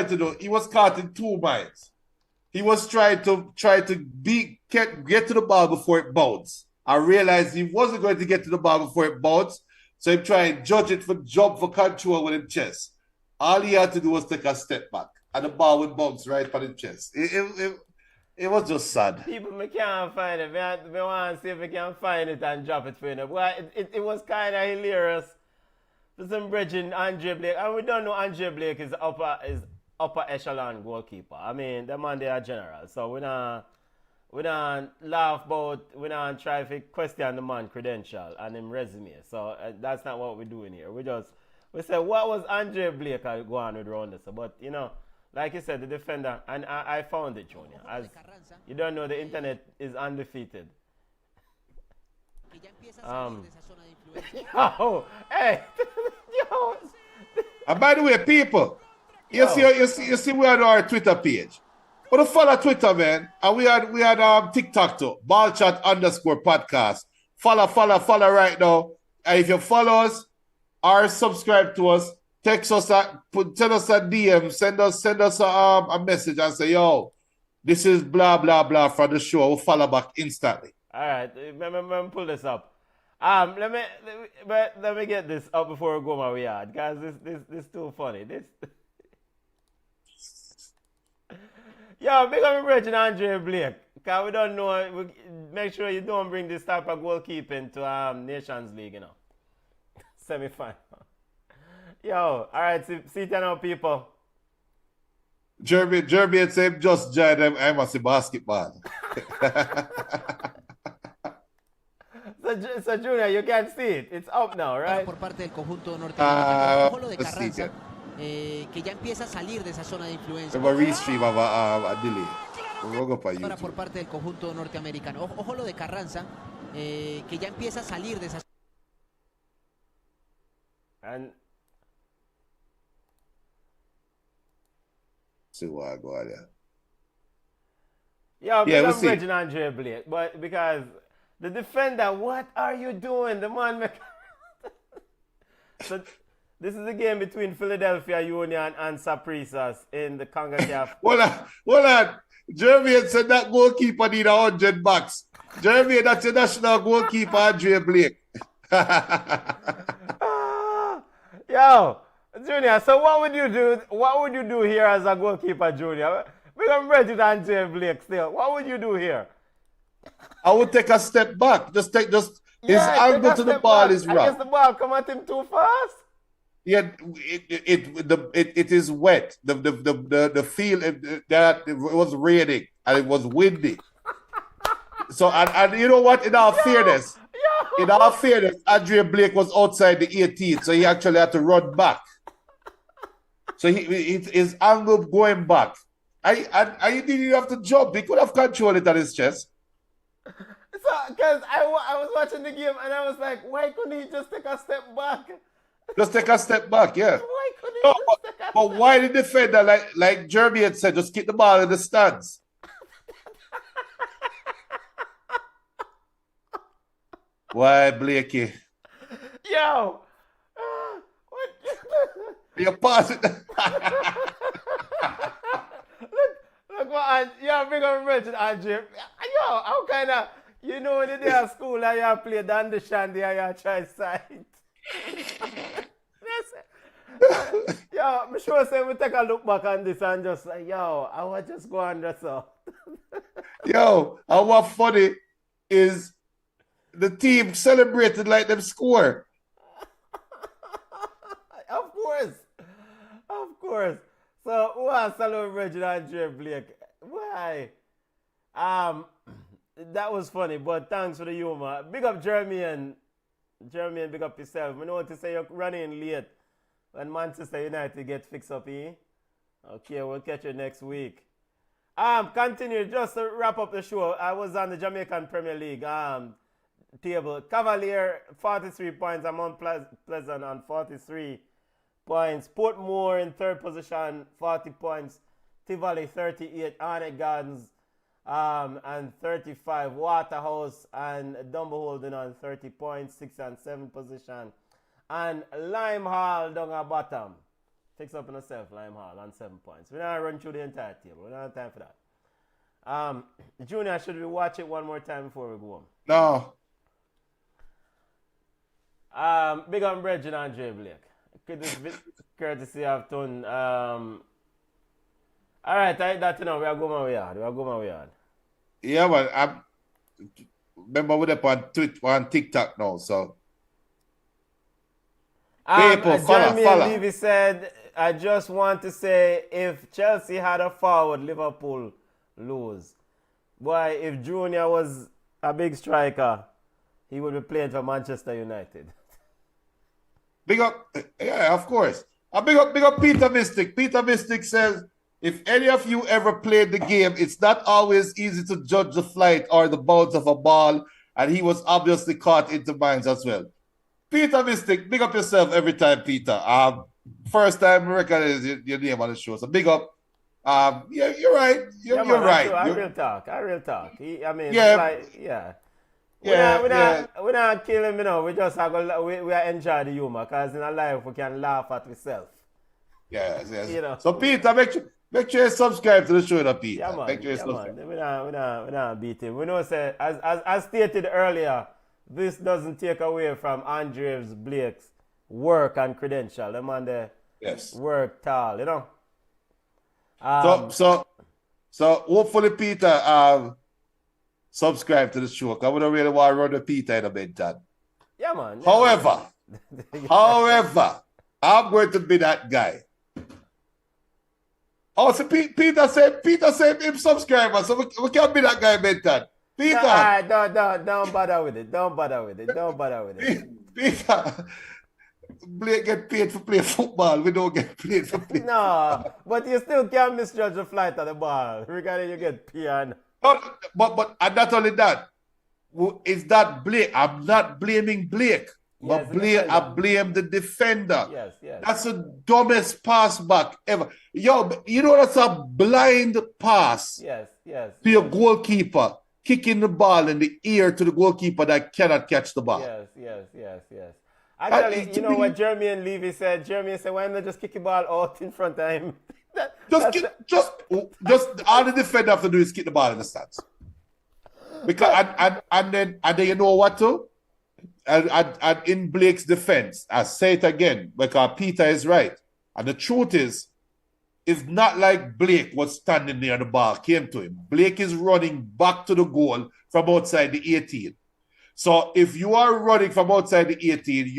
to do, he was caught in 2 minds. He was trying to get to the ball before it bounced. I realized he wasn't going to get to the ball before it bounced, so he tried to judge it for job for control with his chest. All he had to do was take a step back, and the ball would bounce right for his chest. It was just sad. People, we can't find it. We want to see if we can find it and drop it for you. Well, it was kind of hilarious. For some bridging Andre Blake, and we don't know Andre Blake is upper echelon goalkeeper. I mean, the man they are general, so we don't laugh about, we don't try to question the man credential and him resume. So that's not what we're doing here. We say what was Andre Blake going with around this, but you know. Like you said, the defender, and I found it, Junior. As you don't know, the internet is undefeated. Hey, yo. And by the way, people, you see, we had our Twitter page. But to follow Twitter, man, and we had TikTok too, Ballchat _podcast. follow right now. And if you follow us or subscribe to us, text us, send us a DM, send us a message and say, yo, this is blah, blah, blah for the show. We'll follow back instantly. All right, let me pull this up. Let me get this up before we go my yard, guys. This too funny. This. Yo, big up Reggie Andre Blake. Cause we don't know. Make sure you don't bring this type of goalkeeping to Nations League, you know. Semi-final. Yo, all right, see you now, people. Jeremy said just join them. I must see basketball. So Junior, you can see it. It's up now, right? Por parte del conjunto norteamericano. Ojo lo de Carranza, que ya empieza a salir de esa zona de influencia. A delay. Ahora por parte del conjunto norteamericano. Ojo lo de Carranza, que ya empieza a salir de esa. And see what I go there. Yeah, we'll see. Reggie Andre Blake, but because the defender, what are you doing? The man. So this is the game between Philadelphia Union and Saprissas in the CONCACAF. Hold on. Jeremy had said that goalkeeper need $100. Jeremy, that's your national goalkeeper, Andre Blake. Yo, Junior, so what would you do? What would you do here as a goalkeeper, Junior? We're going to Reggie Andre Blake still. What would you do here? I would take a step back. His angle to the ball is rough. I guess the ball come at him too fast. Yeah, it is wet. The field that it was raining and it was windy. So and you know what? In all fairness, Andre Blake was outside the 18, so he actually had to run back. So his angle going back. I didn't have to jump. He could have controlled it on his chest. So, because I was watching the game and I was like, why couldn't he just take a step back? Just take a step back, yeah. Why couldn't he just take a step but why the defender, like Jeremy had said, just keep the ball in the stands? Why, Blakey? Yo! What? You pass it. Look what, yeah, big up Reggie Andre. Yo, how kind of, you know, when you're at school and you play the undershandy and you try sight. Yo, I'm sure say we take a look back on this and just like, yo, I will just go under so. Yo, and what funny is the team celebrated like them score. Of course. So who has salute Reggie Andre Blake? Why? That was funny, but thanks for the humor. Big up Jeremy and big up yourself. I know to say you're running late when Manchester United get fixed up here. Okay, we'll catch you next week. Continue, just to wrap up the show. I was on the Jamaican Premier League table. Cavalier 43 points, I'm on Pleasant on 43 points. Portmore in third position, 40 points. Tivoli 38, Arnett Gardens and 35. Waterhouse and Dumbleholden on 30 points, 6th and 7th position. And Lime Hall down at bottom. Takes up on herself, Lime Hall on 7 points. We're not run through the entire table. We don't have time for that. Junior, should we watch it one more time before we go home? No. Big on Reggie Andre Blake. Could this be courtesy of Tone? All right, that you know, we are going my yard. Yeah, but I remember we're up on TikTok now, so. People, Jeremy follow. Levy said, I just want to say, if Chelsea had a forward, Liverpool lose. Boy, if Junior was a big striker, he would be playing for Manchester United. Big up, yeah, of course. Big up Peter Mystic. Peter Mystic says, if any of you ever played the game, it's not always easy to judge the flight or the bounce of a ball, and he was obviously caught into minds as well. Peter Mystic, big up yourself every time, Peter. First time I recognize your name on the show, so big up. Yeah, you're right. You're right. I real talk. Yeah. We're not killing him, you know. We just are we are enjoy the humor because in our life we can laugh at ourselves. Yes. You know. So Peter, make sure you subscribe to the show, now, Peter. Yeah, man. Make sure you Yeah, subscribe. man. We not beat him. We know, say, as stated earlier, this doesn't take away from Andrews Blake's work and credential. The man there Yes. work tall, you know. So hopefully Peter subscribe to the show. Because we don't really want to run with Peter in a bit time. Yeah, man. However, I'm going to be that guy. Oh, so Peter said him subscriber, so we can't be that guy, Benton. Peter. No, don't bother with it. Don't bother with it. Peter. Blake get paid for play football. We don't get paid for play. No, but you still can't misjudge the flight of the ball. Regarding you get paid. But and not only that, it's that Blake. I'm not blaming Blake. But I blame the defender. Yes. That's the dumbest pass back ever. Yo, you know that's a blind pass. Yes. To your goalkeeper, kicking the ball in the ear to the goalkeeper that cannot catch the ball. Yes. Actually, you know what Jeremy and Levy said? Jeremy said, why not just kick the ball out in front of him? Just all the defender have to do is kick the ball in the stands. Because and then you know what too? And in Blake's defense, I say it again, because Peter is right. And the truth is, it's not like Blake was standing there and the ball came to him. Blake is running back to the goal from outside the 18. So if you are running from outside the 18,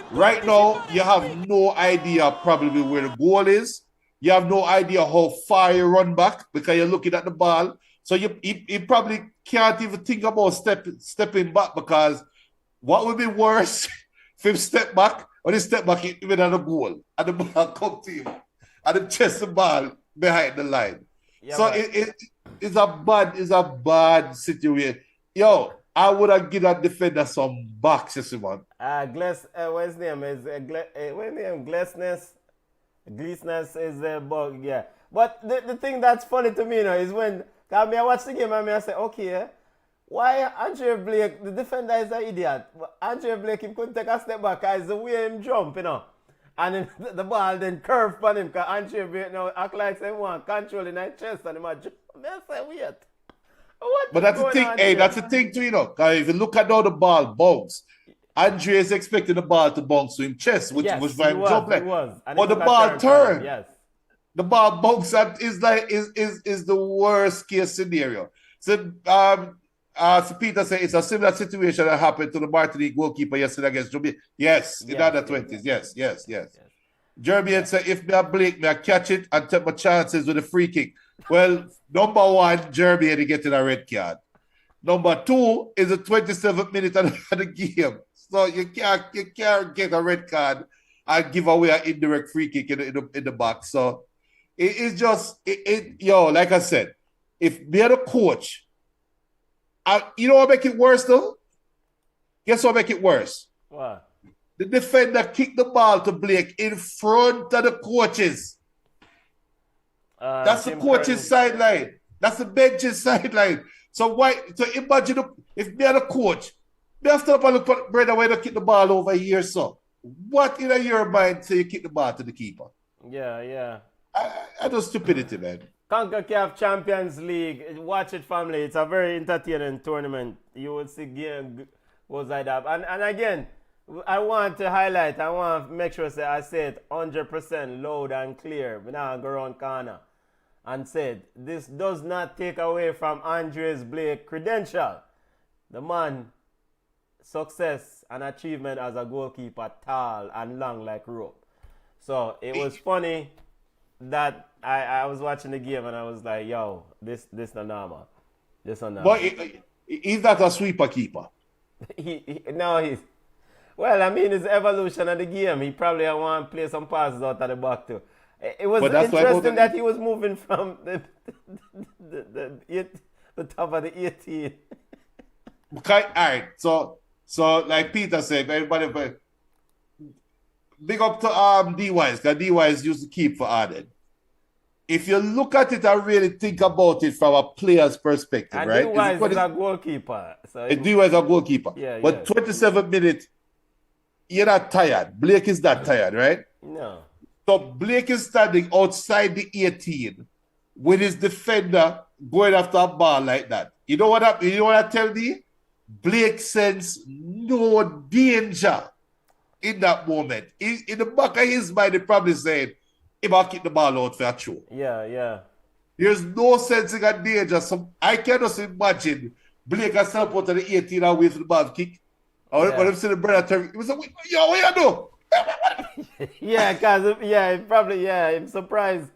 right now, you have no idea probably where the goal is. You have no idea how far you run back because you're looking at the ball. So you probably can't even think about stepping back, because what would be worse if him step back or he step back even at the goal and the ball come to him and he chest the ball behind the line. Yeah, so it's a bad situation. Yo, I would have given that defender some boxes, man. What's his name? Gleesness is a bug, yeah. But the thing that's funny to me, is when I watch the game and I say, okay, why Andre Blake, the defender is an idiot. Andre Blake, he couldn't take a step back because the way him jump, And then the ball then curve on him because Andre Blake now act like someone controlling his chest and him jump. I say, wait. But that's the thing, that's the thing too, because if you look at how the ball bounce, Andre is expecting the ball to bounce to his chest, which was why him jump like. But the ball turned. Yes. The ball bounce is the worst case scenario. So Peter said it's a similar situation that happened to the Martinique goalkeeper yesterday against Jamaica. Yes, in the under 20s. Yes. Jeremy had said, if me a Blake, me I catch it and take my chances with a free kick. Well, number one, Jeremy had to get in a red card. Number two is the 27th minute of the game. So you can't get a red card and give away an indirect free kick in the box. So it's just, like I said, if me are the coach, you know what make it worse though? Guess what make it worse? What? The defender kicked the ball to Blake in front of the coaches. That's the coach's sideline. That's the bench's sideline. So imagine if me are the coach, me have to up and look at brother where to kick the ball over here. So what in your mind say you kick the ball to the keeper? Yeah. I know stupidity, man. CONCACAF Champions League, watch it, family. It's a very entertaining tournament. You will see game goes like that. And again, I want to highlight, I want to make sure I say it 100% loud and clear. We now go around corner and said, this does not take away from Andres Blake's credential. The man, success and achievement as a goalkeeper, tall and long like rope. So it was funny that I was watching the game and I was like, yo, this not normal. This not normal. But he's not a sweeper keeper. Well, I mean, it's evolution of the game. He probably want to play some passes out of the back too. It was interesting that he was moving from the top of the 18. Okay, all right. So like Peter said, everybody, big up to D-Wise, because D-Wise used to keep for Arden. if you look at it and really think about it from a player's perspective, And right? Dewise is a goalkeeper. So Do as a goalkeeper. Yeah, But 27 minutes, you're not tired. Blake is not tired, right? No. So Blake is standing outside the 18 with his defender going after a ball like that. You know what I tell me? Blake sends no danger in that moment. In the back of his mind, he probably saying, he might keep the ball out for a throw. Yeah. There's no sensing of danger. So I can just imagine Blake has set up out of the 18 and wait for the ball to kick. Or when I'm seeing the brother turn, he was like, yo, what you do? Yeah, because, I'm surprised.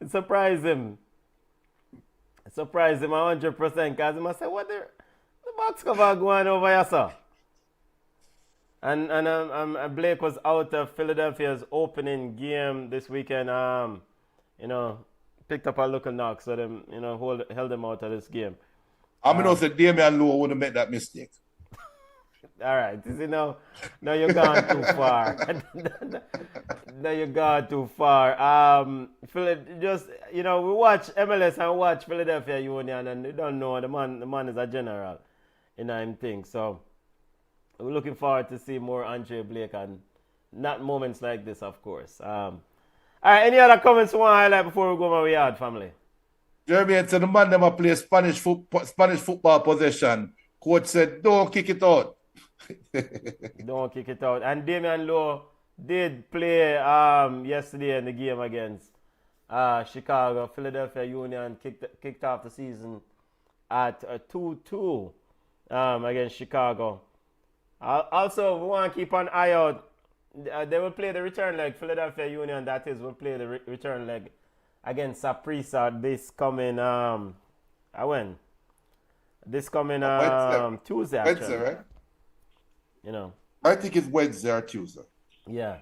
It surprised him. 100% because he must say, what the box cover going over here, sir? And Blake was out of Philadelphia's opening game this weekend. Picked up a little knock, so them held him out of this game. I mean, also Damian Lowe would have made that mistake. All right, you see now you're gone too far. Now you're gone too far. Just we watch MLS and watch Philadelphia Union, and you don't know the man is a general in him thing. So we're looking forward to see more Andre Blake and not moments like this, of course. All right, any other comments you want to highlight before we go my yard, family? Jeremy said the man never play Spanish football possession. Coach said, don't kick it out. Don't kick it out. And Damian Lowe did play yesterday in the game against Chicago. Philadelphia Union kicked off the season at 2-2 against Chicago. Also, we want to keep an eye out. They will play the return leg. Philadelphia Union, that is, will play the return leg against Saprissa this coming when? This coming Tuesday, actually. Wednesday, right? I think it's Wednesday or Tuesday. Yeah.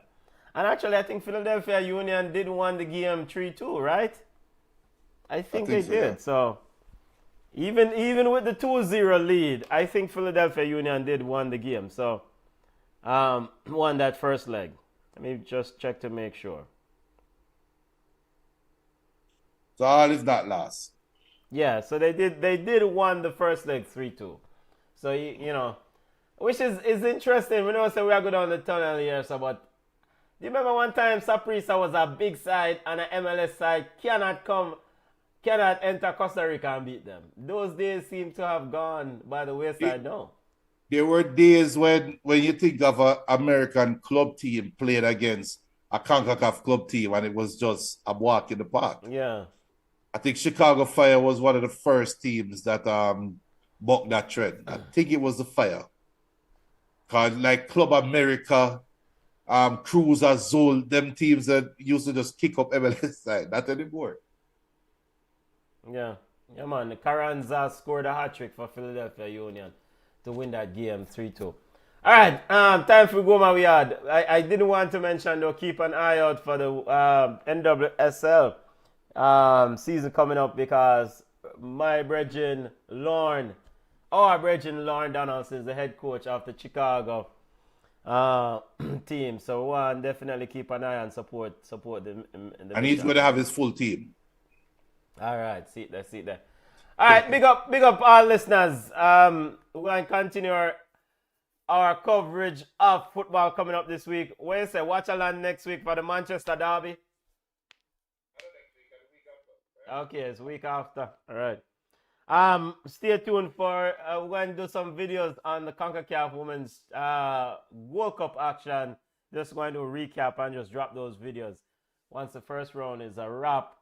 And actually, I think Philadelphia Union did win the game 3-2, right? I think they did. Yeah. So even with the 2-0 lead, I think Philadelphia Union did win the game. So won that first leg. Let me just check to make sure. So all is not lost. Yeah, so they did won the first leg 3-2. So which is interesting. We know so we are going down the tunnel here, so but do you remember one time Saprissa was a big side and an MLS side cannot enter Costa Rica and beat them? Those days seem to have gone by the wayside now. There were days when you think of an American club team playing against a CONCACAF club team and it was just a walk in the park. Yeah. I think Chicago Fire was one of the first teams that bucked that trend. I think it was the Fire. Cause like Club America, Cruz Azul, them teams that used to just kick up MLS side. Not anymore. Yeah, man. Carranza scored a hat-trick for Philadelphia Union to win that game 3-2. All right, time for go my yard. I didn't want to mention though, keep an eye out for the NWSL season coming up because my brethren Lorne Donaldson is the head coach of the Chicago team. So one definitely keep an eye and support them. And he's going to have his full team. All right, see that. All right, big up all listeners. We're going to continue our coverage of football coming up this week. What you say? Watch along next week for the Manchester Derby. Okay, it's week after. All right. Stay tuned for we're going to do some videos on the CONCACAF Women's World Cup action. Just going to recap and just drop those videos once the first round is a wrap.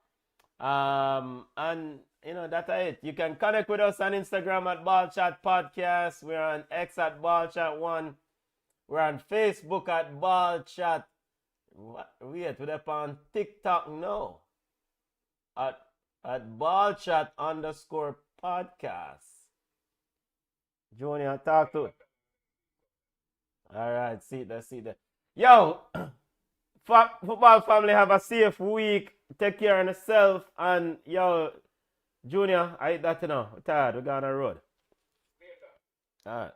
And that's it. You can connect with us on Instagram at Ballchat Podcast. We're on X at Ballchat1. We're on Facebook at Ballchat. We're on TikTok now. At Ballchat_podcast. Junior, talk to it. All right, see that. Yo, football family, have a safe week. Take care of yourself. And yo, Junior, I hate that now. We're tired. We're going on the road. All right.